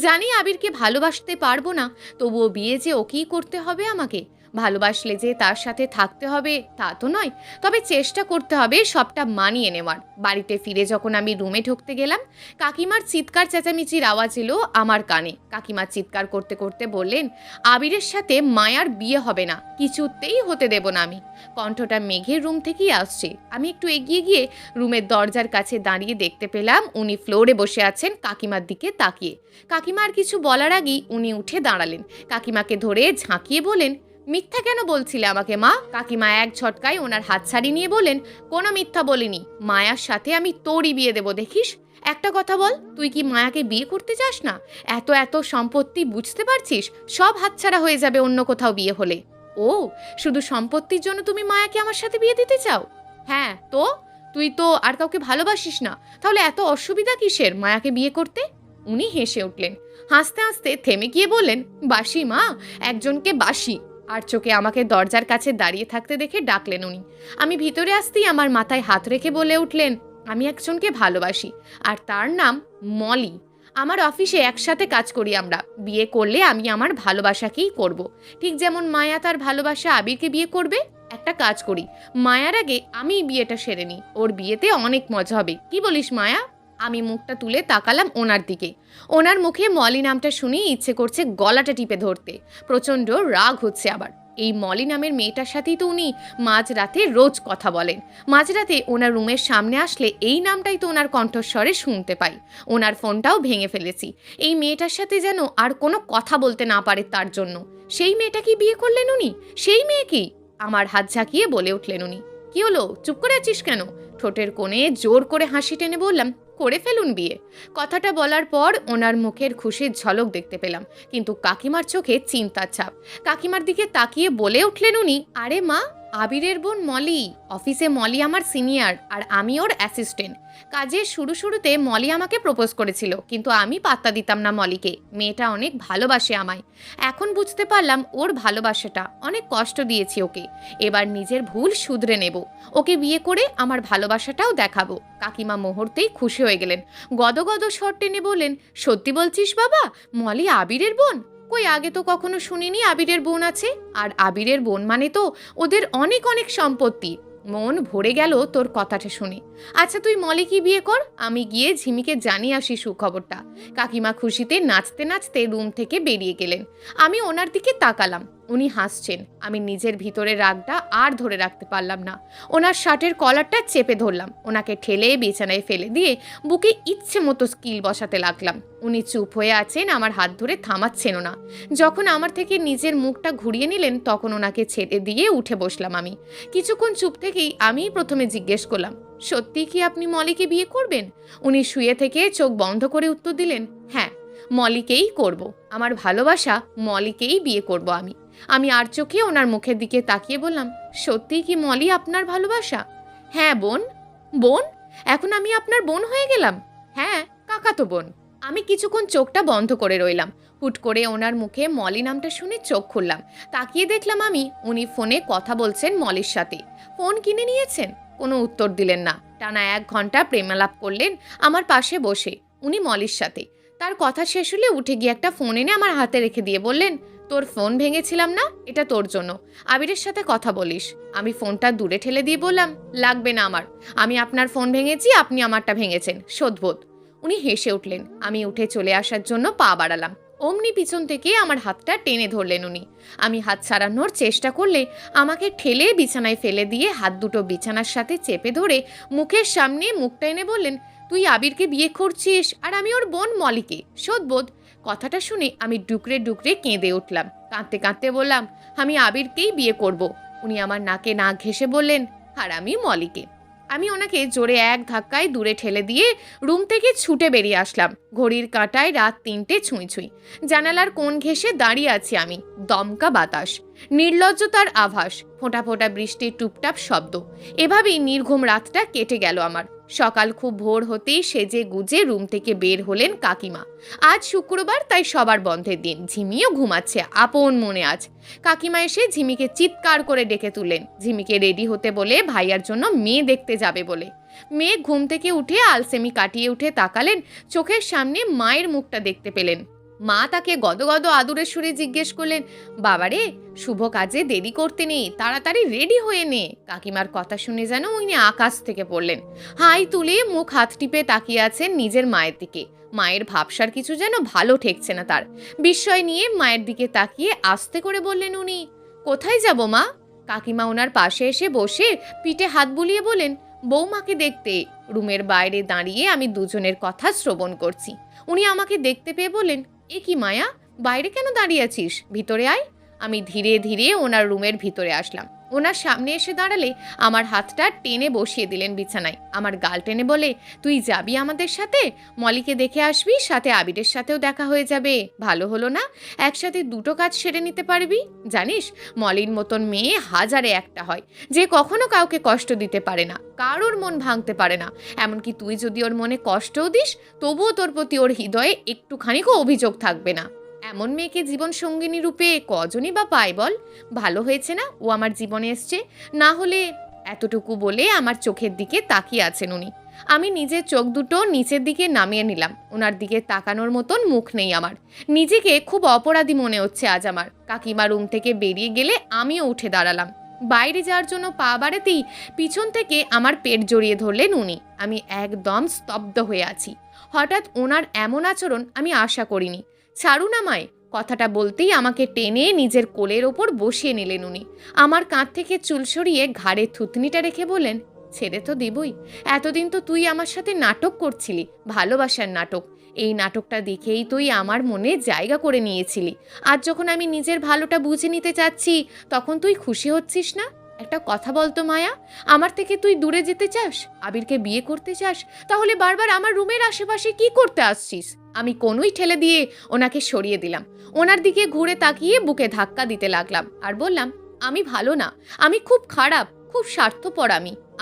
জানি আবিরকে ভালোবাসতে পারবো না, তবুও বিয়ে যে ওকেই করতে হবে আমাকে। ভালোবাসলে যে তার সাথে থাকতে হবে তা তো নয়, তবে চেষ্টা করতে হবে সবটা মানিয়ে নেওয়ার। বাড়িতে ফিরে যখন আমি রুমে ঢুকতে গেলাম, কাকিমার চিৎকার চেঁচামেচির আওয়াজ এলো আমার কানে। কাকিমা চিৎকার করতে করতে বললেন, আবিরের সাথে মায়ার বিয়ে হবে না, কিছুতেই হতে দেব না আমি। কণ্ঠটা মেঘের রুম থেকেই আসছে। আমি একটু এগিয়ে গিয়ে রুমের দরজার কাছে দাঁড়িয়ে দেখতে পেলাম উনি ফ্লোরে বসে আছেন কাকিমার দিকে তাকিয়ে। কাকিমা আর কিছু বলার আগেই উনি উঠে দাঁড়ালেন। কাকিমাকে ধরে ঝাঁকিয়ে বলেন, মিথ্যা কেন বলছিলে আমাকে মা? কাকিমা এক ঝটকায় ওনার হাত ছাড়িয়ে নিয়ে বলেন, কোনো মিথ্যা বলিনি, মায়ার সাথে আমি তোরই বিয়ে দেবো দেখিস। একটা কথা বল, তুই কি মায়াকে বিয়ে করতে চাস না? এত এত সম্পত্তি, বুঝতে পারছিস সব হাতছাড়া হয়ে যাবে অন্য কোথাও বিয়ে হলে। ও, শুধু সম্পত্তির জন্য তুমি মায়াকে আমার সাথে বিয়ে দিতে চাও? হ্যাঁ তো, তুই তো আর কাউকে ভালোবাসিস না, তাহলে এত অসুবিধা কিসের মায়াকে বিয়ে করতে? উনি হেসে উঠলেন, হাসতে হাসতে থেমে গিয়ে বললেন, বাসি মা, একজনকে বাসি। আর চোখে আমাকে দরজার কাছে দাঁড়িয়ে থাকতে দেখে ডাকলেন উনি। আমি ভিতরে আসতেই আমার মাথায় হাত রেখে বলে উঠলেন, আমি একজনকে ভালোবাসি, আর তার নাম মলি। আমার অফিসে একসাথে কাজ করি আমরা। বিয়ে করলে আমি আমার ভালোবাসাকেই করব, ঠিক যেমন মায়া তার ভালোবাসা আবিরকে বিয়ে করবে। একটা কাজ করি, মায়ার আগে আমি বিয়েটা সেরে নিই, ওর বিয়েতে অনেক মজা হবে, কি বলিস মায়া? আমি মুখটা তুলে তাকালাম ওনার দিকে। ওনার মুখে মলি নামটা শুনেই ইচ্ছে করছে গলাটা টিপে ধরতে। প্রচণ্ড রাগ হচ্ছে আবার। এই মলি নামের মেয়েটার সাথেই তো উনি মাঝরাতে রোজ কথা বলেন। মাঝরাতে ওনার রুমের সামনে আসলে এই নামটাই তো ওনার কণ্ঠস্বরে শুনতে পাই। ওনার ফোনটাও ভেঙে ফেলেছি এই মেয়েটার সাথে যেন আর কোনো কথা বলতে না পারে তার জন্য। সেই মেয়েটাকেই বিয়ে করলেন উনি? সেই মেয়েকেই? আমার হাত ঝাঁকিয়ে বলে উঠলেন উনি। কি হলো, চুপ করে আছিস কেন? ঠোঁটের কোণে জোর করে হাসি টেনে বললাম, করে ফেলুন বিয়ে। কথাটা বলার পর ওনার মুখের খুশির ঝলক দেখতে পেলাম, কিন্তু কাকিমার চোখে চিন্তার ছাপ। কাকিমার দিকে তাকিয়ে বলে উঠলেন উনি, আরে মা, আবিরের বোন মলি। অফিসে মলি আমার সিনিয়র আর আমি ওর অ্যাসিস্ট্যান্ট। কাজের শুরুতে মলি আমাকে প্রপোজ করেছিল, কিন্তু আমি পাত্তা দিতাম না মলিকে। মেয়েটা অনেক ভালোবাসে আমায়। এখন বুঝতে পারলাম ওর ভালোবাসাটা অনেক কষ্ট দিয়েছি ওকে। এবার নিজের ভুল শুধরে নেব, ওকে বিয়ে করে আমার ভালোবাসাটাও দেখাবো। কাকিমা মুহূর্তেই খুশি হয়ে গেলেন। গদগদ স্বর টেনে বললেন, সত্যি বলছিস বাবা? মলি আবিরের বোন? কই, আগে তো কখনো শুনিনি আবিরের বোন আছে। আর আবিরের বোন মানে তো ওদের অনেক অনেক সম্পত্তি। মন ভরে গেল তোর কথাটা শুনে। আচ্ছা তুই মলিকে বিয়ে কর, আমি গিয়ে ঝিমিকে জানিয়ে আসি সুখবরটা। কাকিমা খুশিতে নাচতে নাচতে রুম থেকে বেরিয়ে গেলেন। আমি ওনার দিকে তাকালাম, উনি হাসছেন। আমি নিজের ভিতরে রাগটা আর ধরে রাখতে পারলাম না। ওনার শার্টের কলারটা চেপে ধরলাম, ওনাকে ঠেলে বিছানায় ফেলে দিয়ে বুকে ইচ্ছে মতো স্কিল বসাতে লাগলাম। উনি চুপ হয়ে আছেন, আমার হাত ধরে থামাচ্ছেন না। যখন আমার থেকে নিজের মুখটা ঘুরিয়ে নিলেন তখন ওনাকে ছেড়ে দিয়ে উঠে বসলাম আমি। কিছুক্ষণ চুপ থেকেই আমি প্রথমে জিজ্ঞেস করলাম, সত্যি কি আপনি মলিকে বিয়ে করবেন? উনি শুয়ে থেকে চোখ বন্ধ করে উত্তর দিলেন, হ্যাঁ, মলিকেই করব। আমার ভালোবাসা মলিকেই বিয়ে করব আমি। আমি আর চোখে ওনার মুখের দিকে তাকিয়ে বললাম, সত্যি কি মলি আপনার ভালোবাসা? হ্যাঁ বোন। বোন? এখন আমি আপনার বোন হয়ে গেলাম? হ্যাঁ, কাকাতো বোন। আমি কিছুক্ষণ চোখটা বন্ধ করে রইলাম। হুট করে ওনার মুখে মলি নামটা শুনে চোখ খুললাম। তাকিয়ে দেখলাম আমি উনি ফোনে কথা বলছেন মলির সাথে। ফোন কিনে নিয়েছেন? কোনো উত্তর দিলেন না। টানা 1 ঘন্টা প্রেমালাপ করলেন আমার পাশে বসে উনি মলির সাথে। তার কথা শেষ হলে উঠে গিয়ে একটা ফোন এনে আমার হাতে রেখে দিয়ে বললেন, তোর ফোন ভেঙেছিলাম না, এটা তোর জন্য। আবিরের সাথে কথা বলিস। আমি ফোনটা দূরে ঠেলে দিয়ে বললাম, লাগবে না আমার। আমি আপনার ফোন ভেঙেছি, আপনি আমারটা ভেঙেছেন, শোধবোধ। উনি হেসে উঠলেন। আমি উঠে চলে আসার জন্য পা বাড়ালাম। অমনি পিছন থেকে আমার হাতটা টেনে ধরলেন উনি। আমি হাত ছাড়ানোর চেষ্টা করলে আমাকে ঠেলে বিছানায় ফেলে দিয়ে হাত দুটো বিছানার সাথে চেপে ধরে মুখের সামনে মুখটা এনে বললেন, তুই আবিরকে বিয়ে করছিস আর আমি ওর বোন মলিকে, শোধবোধ। কথাটা শুনে আমি ডুকরে ডুকরে কেঁদে উঠলাম। কাঁদতে কাঁদতে বললাম, আমি আবিরকেই বিয়ে করব। উনি আমার নাকে নাক ঘেঁষে বললেন, আর আমি মলিকে। আমি ওনাকে জোরে এক ধাক্কায় দূরে ঠেলে দিয়ে রুম থেকে ছুটে বেরিয়ে আসলাম। ঘড়ির কাঁটায় রাত 3টে ছুঁই ছুঁই। জানালার কোণ ঘেঁষে দাঁড়িয়ে আছি আমি। দমকা বাতাস, নির্লজ্জতার আভাস, ফোঁটা ফোঁটা বৃষ্টির টুপটাপ শব্দ। এভাবেই নির্ঘুম রাতটা কেটে গেল আমার। সকাল খুব ভোর হতেই সেজে গুজে রুম থেকে বের হলেন কাকিমা। আজ শুক্রবার, তাই সবার বন্ধের দিন। ঝিমিও ঘুমাচ্ছে আপন মনে আজ। কাকিমা এসে ঝিমিকে চিৎকার করে ডেকে তুললেন। ঝিমিকে রেডি হতে বলে, ভাইয়ার জন্য মেয়ে দেখতে যাবে বলে। মেয়ে ঘুম থেকে উঠে আলসেমি কাটিয়ে উঠে তাকালেন। চোখের সামনে মায়ের মুখটা দেখতে পেলেন। মা তাকে গদগদ আদুরে সুরে জিজ্ঞেস করলেন, বাবারে, শুভ কাজে দেরি করতে নেই, তাড়াতাড়ি রেডি হয়ে নে। কাকিমার কথা শুনে যেন উনি আকাশ থেকে পড়লেন। হাই তুলে মুখ হাত টিপে তাকিয়ে আছেন নিজের মায়ের দিকে। মায়ের ভাবসার কিছু যেন ভালো ঠেকছে না তার। বিস্ময় নিয়ে মায়ের দিকে তাকিয়ে আস্তে করে বললেন উনি, কোথায় যাব মা? কাকিমা ওনার পাশে এসে বসে পিঠে হাত বুলিয়ে বলেন, বৌমাকে দেখতে। রুমের বাইরে দাঁড়িয়ে আমি দুজনের কথা শ্রবণ করছি। উনি আমাকে দেখতে পেয়ে বলেন, এ কি মায়া, বাইরে কেন দাঁড়িয়ে আছিস, ভিতরে আয়। আমি ধীরে ধীরে ওনার রুমের ভিতরে আসলাম। ওনার সামনে এসে দাঁড়ালে আমার হাতটা টেনে বসিয়ে দিলেন বিছানায়। আমার গাল টেনে বলে, তুই যাবি আমাদের সাথে? মলিকে দেখে আসবি, সাথে আবিরের সাথেও দেখা হয়ে যাবে। ভালো হলো না? একসাথে দুটো কাজ সেরে নিতে পারবি। জানিস, মলির মতন মেয়ে হাজারে একটা হয়, যে কখনো কাউকে কষ্ট দিতে পারে না, কারোর মন ভাঙতে পারে না। এমনকি তুই যদি ওর মনে কষ্টও দিস, তবুও তোর প্রতি ওর হৃদয়ে একটুখানিকও অভিযোগ থাকবে না। এমন মেয়েকে জীবন সঙ্গিনী রূপে কজনই বা পায় বল? ভালো হয়েছে না ও আমার জীবনে এসছে, না হলে। এতটুকু বলে আমার চোখের দিকে তাকিয়ে আছেন উনি। আমি নিজের চোখ দুটো নিচের দিকে নামিয়ে নিলাম। ওনার দিকে তাকানোর মতন মুখ নেই আমার। নিজেকে খুব অপরাধী মনে হচ্ছে আজ আমার। কাকিমা রুম থেকে বেরিয়ে গেলে আমিও উঠে দাঁড়ালাম। বাইরে যাওয়ার জন্য পা বাড়াতেই পিছন থেকে আমার পেট জড়িয়ে ধরলেন উনি। আমি একদম স্তব্ধ হয়ে আছি। হঠাৎ ওনার এমন আচরণ আমি আশা করিনি। ছাড়ুন আমায়, কথাটা বলতেই আমাকে টেনে নিজের কোলের ওপর বসিয়ে নিলেন উনি। আমার কাঁধ থেকে চুল সরিয়ে ঘাড়ে থুতনিটা রেখে বললেন, ছেড়ে তো দেবই। এতদিন তো তুই আমার সাথে নাটক করছিলি, ভালোবাসার নাটক। এই নাটকটা দেখেই তুই আমার মনে জায়গা করে নিয়েছিলি। আজ যখন আমি নিজের ভালোটা বুঝে নিতে চাচ্ছি, তখন তুই খুশি হচ্ছিস না? একটা কথা বলতো মায়া, আমার থেকে তুই দূরে যেতে চাস, আবিরকে বিয়ে করতে চাস, তাহলে বারবার আমার রুমের আশেপাশে কি করতে আসছিস? আমি কোনোই ঠেলে দিয়ে ওনাকে সরিয়ে দিলাম। ওনার দিকে ঘুরে তাকিয়ে বুকে ধাক্কা দিতে লাগলাম আর বললাম, আমি ভালো না, আমি খুব খারাপ, খুব স্বার্থপর।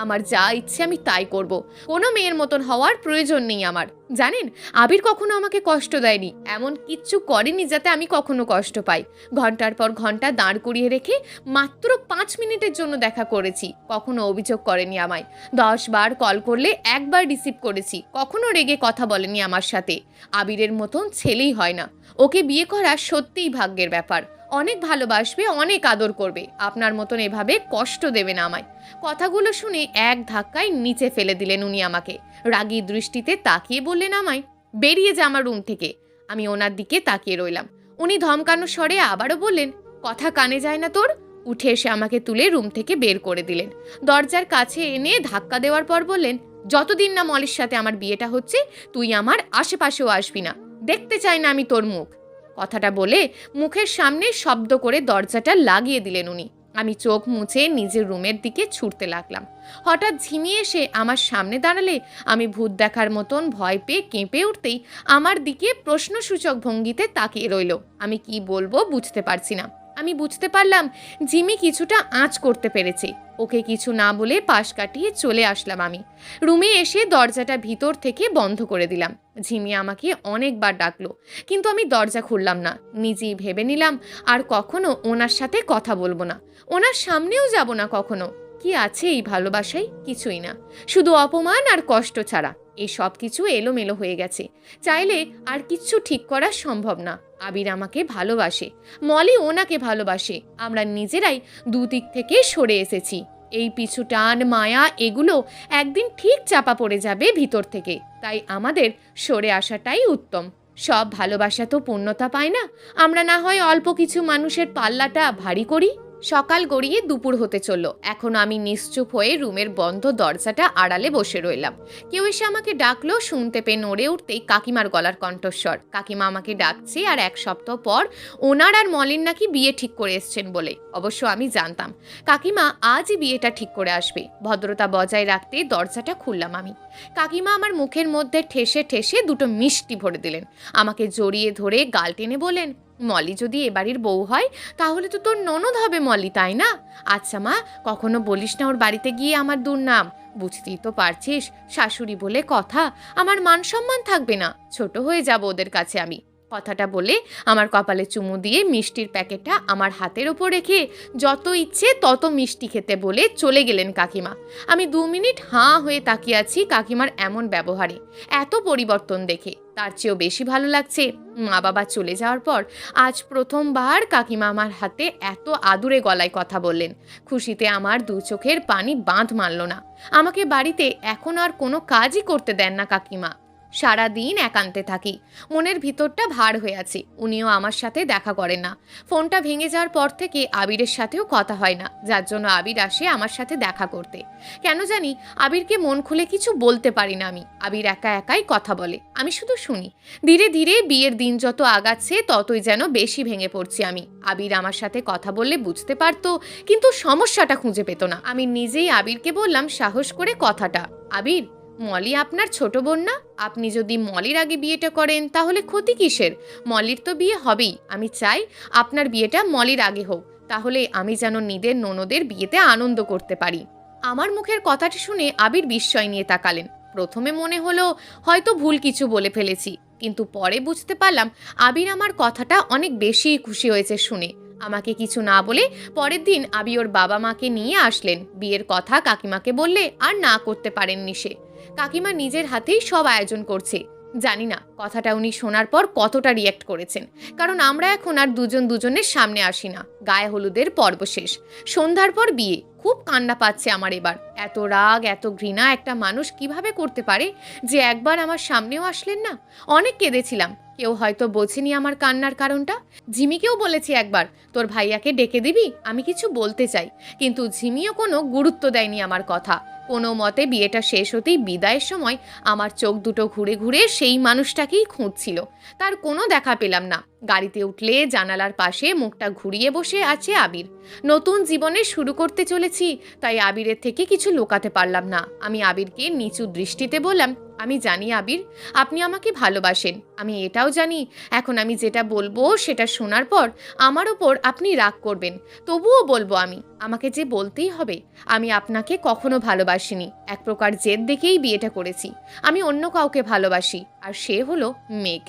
আমার যা ইচ্ছে আমি তাই করব। কোনো মেয়ের মতন হওয়ার প্রয়োজন নেই আমার। জানেন, আবির কখনো আমাকে কষ্ট দেয়নি, এমন কিচ্ছু করেনি যাতে আমি কখনো কষ্ট পাই। ঘন্টার পর ঘন্টা দাঁড় করিয়ে রেখে মাত্র 5 মিনিটের জন্য দেখা করেছি, কখনো অভিযোগ করেনি আমায়। 10 বার কল করলে একবার রিসিভ করেছি, কখনো রেগে কথা বলেনি আমার সাথে। আবিরের মতন ছেলেই হয় না। ওকে বিয়ে করা সত্যিই ভাগ্যের ব্যাপার। অনেক ভালোবাসবে, অনেক আদর করবে, আপনার মতন এভাবে কষ্ট দেবে না আমায়। কথাগুলো শুনে এক ধাক্কায় নিচে ফেলে দিলেন উনি আমাকে। রাগী দৃষ্টিতে তাকিয়ে বললেন আমায়, বেরিয়ে যা আমার রুম থেকে। আমি ওনার দিকে তাকিয়ে রইলাম। উনি ধমকানো স্বরে আবারও বললেন, কথা কানে যায় না তোর? উঠে এসে আমাকে তুলে রুম থেকে বের করে দিলেন। দরজার কাছে এনে ধাক্কা দেওয়ার পর বললেন, যতদিন না মলির সাথে আমার বিয়েটা হচ্ছে, তুই আমার আশেপাশেও আসবি না, দেখতে চাই না আমি তোর মুখ। কথাটা বলে মুখের সামনে শব্দ করে দরজাটা লাগিয়ে দিলেন উনি। আমি চোখ মুছে নিজের রুমের দিকে ছুটতে লাগলাম। হঠাৎ ঝিমিয়ে এসে আমার সামনে দাঁড়ালে আমি ভূত দেখার মতন ভয় পেয়ে কেঁপে উঠতেই আমার দিকে প্রশ্নসূচক ভঙ্গিতে তাকিয়ে রইল। আমি কি বলবো বুঝতে পারছি না। আমি বুঝতে পারলাম জিমি কিছুটা আঁচ করতে পেরেছে। ওকে কিছু না বলে পাশ কাটিয়ে চলে আসলাম আমি। রুমে এসে দরজাটা ভিতর থেকে বন্ধ করে দিলাম। ঝিমি আমাকে অনেকবার ডাকলো, কিন্তু আমি দরজা খুললাম না। নিজেই ভেবে নিলাম আর কখনো ওনার সাথে কথা বলবো না, ওনার সামনেও যাব না কখনো। কি আছে এই ভালোবাসায়? কিছুই না, শুধু অপমান আর কষ্ট ছাড়া। এই সব কিছু এলোমেলো হয়ে গেছে। চাইলে আর কিচ্ছু ঠিক করা সম্ভব না। আবির আমাকে ভালোবাসে, মলি ওনাকে ভালোবাসে। আমরা নিজেরাই দুদিক থেকে সরে এসেছি। এই পিছু টান, মায়া, এগুলো একদিন ঠিক চাপা পড়ে যাবে ভিতর থেকে। তাই আমাদের সরে আসাটাই উত্তম। সব ভালোবাসা তো পূর্ণতা পায় না। আমরা না হয় অল্প কিছু মানুষের পাল্লাটা ভারী করি। সকাল গড়িয়ে দুপুর হতে চলল। এখন আমি নিশ্চুপ হয়ে রুমের বন্ধ দরজাটা আড়ালে বসে রইলাম। কেউ এসে আমাকে ডাকলো। শুনতে পেয়ে নড়ে উঠতেই কাকিমার গলার কণ্ঠস্বর। কাকিমা আমাকে ডাকছে আর 1 সপ্তাহ পর ওনার আর মলিন নাকি বিয়ে ঠিক করে এসছেন বলে। অবশ্য আমি জানতাম কাকিমা আজই বিয়েটা ঠিক করে আসবে। ভদ্রতা বজায় রাখতে দরজাটা খুললাম আমি। কাকিমা আমার মুখের মধ্যে ঠেসে ঠেসে 2টো মিষ্টি ভরে দিলেন। আমাকে জড়িয়ে ধরে গাল টেনে বলেন, মলি যদি এবাড়ির বউ হয় তাহলে তো তোর ননদ হবে মলি, তাই না? আচ্ছা মা, কখনো বলিস না ওর বাড়িতে গিয়ে আমার দুর্নাম। বুঝতেই তো পারছিস, শাশুড়ি বলে কথা, আমার মান সম্মান থাকবে না, ছোট হয়ে যাব ওদের কাছে আমি। কথাটা বলে আমার কপালে চুমু দিয়ে মিষ্টির প্যাকেটটা আমার হাতের ওপর রেখে যত ইচ্ছে তত মিষ্টি খেতে বলে চলে গেলেন কাকিমা। আমি 2 মিনিট হাঁ হয়ে তাকিয়ে আছি কাকিমার এমন ব্যবহারে, এত পরিবর্তন দেখে। তার চেয়েও বেশি ভালো লাগছে মা বাবা চলে যাওয়ার পর আজ প্রথমবার কাকিমা আমার হাতে এত আদুরে গলায় কথা বললেন। খুশিতে আমার 2 চোখের পানি বাঁধ মানল না। আমাকে বাড়িতে এখন আর কোনো কাজই করতে দেন না কাকিমা। সারাদিন একান্তে থাকি, মনের ভিতরটা ভার হয়ে আছে। উনিও আমার সাথে দেখা করেন না। ফোনটা ভেঙে যাওয়ার পর থেকে আবিরের সাথেও কথা হয় না, যার জন্য আবির আসে আমার সাথে দেখা করতে। কেন জানি আবিরকে মন খুলে কিছু বলতে পারি না আমি। আবির একা একাই কথা বলে, আমি শুধু শুনি। ধীরে ধীরে বিয়ের দিন যত আগাচ্ছে ততই যেন বেশি ভেঙে পড়ছি আমি। আবির আমার সাথে কথা বললে বুঝতে পারতো, কিন্তু সমস্যাটা খুঁজে পেত না। আমি নিজেই আবিরকে বললাম সাহস করে কথাটা, আবির, মলি আপনার ছোট বোন না? আপনি যদি মলির আগে বিয়েটা করেন তাহলে ক্ষতি কিসের? মলির তো বিয়ে হবেই। আমি চাই আপনার বিয়েটা মলির আগে হোক, তাহলে আমি যেন নিজের ননদের বিয়েতে আনন্দ করতে পারি। আমার মুখের কথাটা শুনে আবির বিস্ময় নিয়ে তাকালেন। প্রথমে মনে হলো হয়তো ভুল কিছু বলে ফেলেছি, কিন্তু পরে বুঝতে পারলাম আবির আমার কথাটা অনেক বেশি খুশি হয়েছে শুনে। আমাকে কিছু না বলে পরের দিন আবি ওর বাবা মাকে নিয়ে আসলেন। বিয়ের কথা কাকিমাকে বললে আর না করতে পারেননি সে। কাকিমা নিজের হাতেই সব আয়োজন করছে। জানি না কথাটা উনি শোনার পর কতটা রিয়্যাক্ট করেছেন, কারণ আমরা এখন আর দুজন দুজনের সামনে আসি না। গায়ে হলুদের পর্ব শেষ, সন্ধ্যার পর বিয়ে। খুব কান্না পাচ্ছে আমার এবার। এত রাগ, এত ঘৃণা একটা মানুষ কিভাবে করতে পারে যে একবার আমার সামনেও আসলেন না। অনেক কেঁদেছিলাম, কেউ হয়তো বোঝেনি আমার কান্নার কারণটা। ঝিমিকেও বলেছি একবার, তোর ভাইয়াকে ডেকে দিবি, আমি কিছু বলতে চাই। কিন্তু ঝিমিও কোনো গুরুত্ব দেয়নি আমার কথা। কোনো মতে বিয়েটা শেষ হতেই বিদায়ের সময় আমার চোখ দুটো ঘুরে ঘুরে সেই মানুষটাকেই খুঁজছিল। তার কোনো দেখা পেলাম না। গাড়িতে উঠলে জানালার পাশে মুখটা ঘুরিয়ে বসে আছে আবির। নতুন জীবনে শুরু করতে চলেছি, তাই আবিরের থেকে কিছু লুকাতে পারলাম না। আমি আবিরকে নিচু দৃষ্টিতে বললাম, আমি জানি আবির, আপনি আমাকে ভালোবাসেন। আমি এটাও জানি এখন আমি যেটা বলবো সেটা শোনার পর আমার ওপর আপনি রাগ করবেন। তবুও বলবো আমি, আমাকে যে বলতেই হবে। আমি আপনাকে কখনো ভালোবাসিনি, এক প্রকার জেদ দেখেই বিয়েটা করেছি। আমি অন্য কাউকে ভালোবাসি, আর সে হলো মেঘ।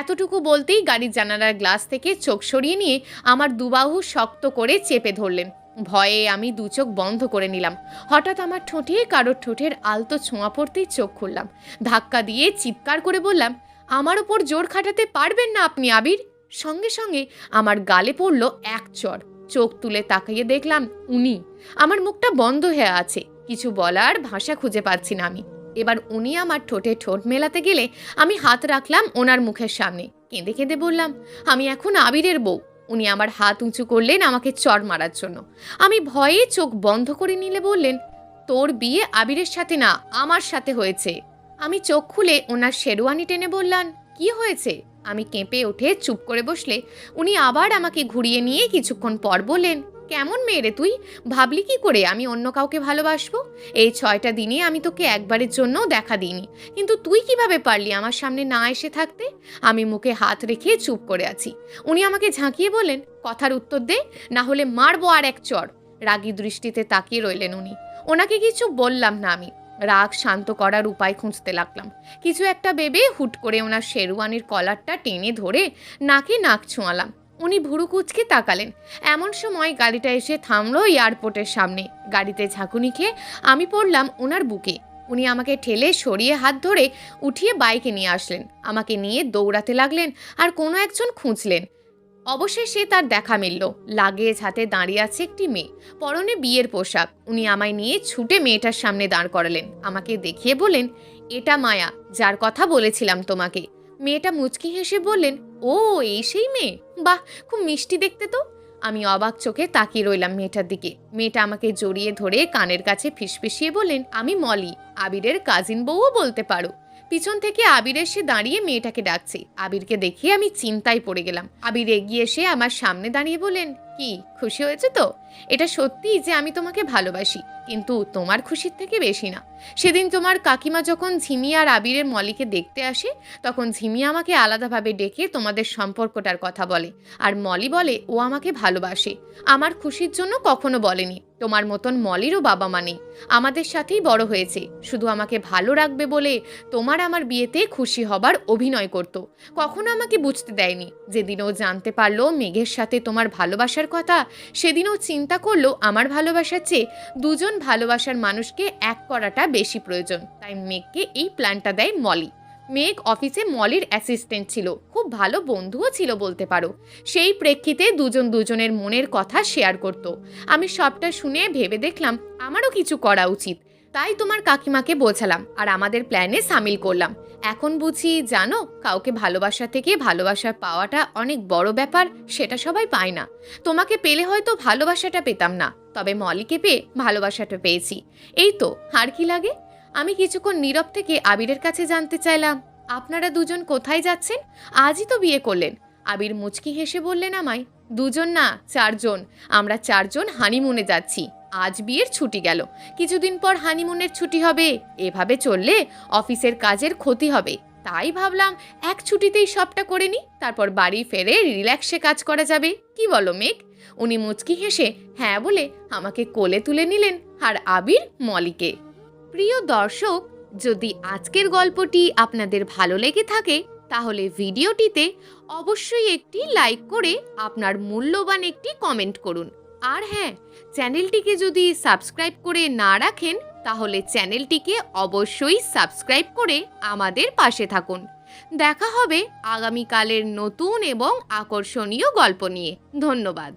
এতটুকু বলতেই গাড়ির জানালার গ্লাস থেকে চোখ সরিয়ে নিয়ে আমার দুবাহু শক্ত করে চেপে ধরলেন। ভয়ে আমি দু চোখ বন্ধ করে নিলাম। হঠাৎ আমার ঠোঁটে কারোর ঠোঁটের আলতো ছোঁয়া পড়তেই চোখ খুললাম। ধাক্কা দিয়ে চিৎকার করে বললাম, আমার ওপর জোর খাটাতে পারবেন না আপনি আবির। সঙ্গে সঙ্গে আমার গালে পড়ল এক চড়। চোখ তুলে তাকিয়ে দেখলাম উনি। আমার মুখটা বন্ধ হয়ে আছে, কিছু বলার ভাষা খুঁজে পাচ্ছি না আমি। এবার উনি আমার ঠোঁটে ঠোঁট মেলাতে গেলে আমি হাত রাখলাম ওনার মুখের সামনে। কেঁদে কেঁদে বললাম, আমি এখন আবিরের বউ। উনি আমার হাত উঁচু করলেন আমাকে চড় মারার জন্য। আমি ভয়ে চোখ বন্ধ করে নিলে বললেন, তোর বিয়ে আবিরের সাথে না, আমার সাথে হয়েছে। আমি চোখ খুলে ওনার শেরওয়ানি টেনে বললাম, কি হয়েছে? আমি কেঁপে উঠে চুপ করে বসলে উনি আবার আমাকে ঘুরিয়ে নিয়ে কিছুক্ষণ পর বললেন, কেমন মেয়ে রে তুই? ভাবলি কি করে আমি অন্য কাউকে ভালোবাসবো? এই 6টা দিনে আমি তোকে একবারের জন্যও দেখা দিইনি, কিন্তু তুই কিভাবে পারলি আমার সামনে না এসে থাকতে? আমি মুখে হাত রেখে চুপ করে আছি। উনি আমাকে ঝাঁকিয়ে বললেন, কথার উত্তর দে, না হলে মারবো আর এক চড়। রাগী দৃষ্টিতে তাকিয়ে রইলেন উনি। ওনাকে কিছু বললাম না আমি। রাগ শান্ত করার উপায় খুঁজতে লাগলাম। কিছু একটা ভেবে হুট করে ওনার শেরওয়ানির কলারটা টেনে ধরে নাকে নাক ছোঁয়ালাম। উনি ভুরু কুঁচকে তাকালেন। এমন সময় গাড়িটা এসে থামলো এয়ারপোর্টের সামনে। গাড়িতে ঝাঁকুনি খেয়ে আমি পড়লাম ওনার বুকে। উনি আমাকে ঠেলে সরিয়ে হাত ধরে উঠিয়ে বাইকে নিয়ে আসলেন। আমাকে নিয়ে দৌড়াতে লাগলেন আর কোনো একজন খুঁজলেন। অবশেষে তার দেখা মিলল। লাগেজ হাতে দাঁড়িয়ে আছে একটি মেয়ে, পরনে বিয়ের পোশাক। উনি আমায় নিয়ে ছুটে মেয়েটার সামনে দাঁড় করালেন। আমাকে দেখিয়ে বলেন, এটা মায়া, যার কথা বলেছিলাম তোমাকে। মেয়েটা মুচকি হেসে বললেন, ও এই সেই মেয়ে, বাহ, খুব মিষ্টি দেখতে তো। আমি অবাক চোখে তাকিয়ে রইলাম মেয়েটার দিকে। মেয়েটা আমাকে জড়িয়ে ধরে কানের কাছে ফিসফিসিয়ে বললেন, আমি মলি, আবিরের কাজিন বউও বলতে পারো। পিছন থেকে আবির এসে দাঁড়িয়ে মেয়েটাকে ডাকছে। আবিরকে দেখে আমি চিন্তায় পড়ে গেলাম। আবির এগিয়ে এসে আমার সামনে দাঁড়িয়ে বলেন, কি খুশি হয়েছে তো? এটা সত্যি যে আমি তোমাকে ভালোবাসি, কিন্তু তোমার খুশির থেকে বেশি না। সেদিন তোমার কাকিমা যখন ঝিমি আর আবিরের মলিকে দেখতে আসে, তখন ঝিমি আমাকে আলাদাভাবে ডেকে তোমাদের সম্পর্কটার কথা বলে, আর মলি বলে ও আমাকে ভালোবাসে। আমার খুশির জন্য কখনো বলেনি। তোমার মতন মলিরও বাবা মা নেই, আমাদের সাথেই বড় হয়েছে। শুধু আমাকে ভালো রাখবে বলে তোমার আমার বিয়েতে খুশি হবার অভিনয় করত। কখনো আমাকে বুঝতে দেয়নি। যেদিনও জানতে পারলো মেঘের সাথে তোমার ভালোবাসার কথা, সেদিনও চিন্তা করলো আমার ভালোবাসার চেয়ে দুজন ভালোবাসার মানুষকে এক করাটা বেশি প্রয়োজন। তাই মেঘকে এই প্ল্যানটা দেয় মলি। মেঘ অফিসে মলির অ্যাসিস্ট্যান্ট ছিল, খুব ভালো বন্ধুও ছিল বলতে পারো। সেই প্রেক্ষিতে দুজন দুজনের মনের কথা শেয়ার করত। আমি সবটা শুনে ভেবে দেখলাম আমারও কিছু করা উচিত। তাই তোমার কাকিমাকে বোঝালাম আর আমাদের প্ল্যানে সামিল করলাম। এখন বুঝি জানো, কাউকে ভালোবাসা থেকে ভালোবাসা পাওয়াটা অনেক বড় ব্যাপার, সেটা সবাই পায় না। তোমাকে পেলে হয়তো ভালোবাসাটা পেতাম না, তবে মলিকে পেয়ে ভালোবাসাটা পেয়েছি। এই তো, আর কি লাগে? আমি কিছুক্ষণ নীরব থেকে আবিরের কাছে জানতে চাইলাম, আপনারা দুজন কোথায় যাচ্ছেন? আজই তো বিয়ে করলেন। আবির মুচকি হেসে বললেন আমায়, দুজন না, 4জন। আমরা 4জন হানিমুনে যাচ্ছি। আজ বিয়ের ছুটি গেল, কিছুদিন পর হানিমুনের ছুটি হবে। এভাবে চললে অফিসের কাজের ক্ষতি হবে। তাই ভাবলাম এক ছুটিতেই সবটা করে নি, তারপর বাড়ি ফেরে রিল্যাক্সে কাজ করা যাবে। কি বলো মেঘ? উনি মুচকি হেসে হ্যাঁ বলে আমাকে কোলে তুলে নিলেন, আর আবির মলিকে। প্রিয় দর্শক, যদি আজকের গল্পটি আপনাদের ভালো লেগে থাকে তাহলে ভিডিওটিতে অবশ্যই একটি লাইক করে আপনার মূল্যবান একটি কমেন্ট করুন। আর হ্যাঁ, চ্যানেলটিকে যদি সাবস্ক্রাইব করে না রাখেন তাহলে চ্যানেলটিকে অবশ্যই সাবস্ক্রাইব করে আমাদের পাশে থাকুন। দেখা হবে আগামীকালের নতুন এবং আকর্ষণীয় গল্প নিয়ে। ধন্যবাদ।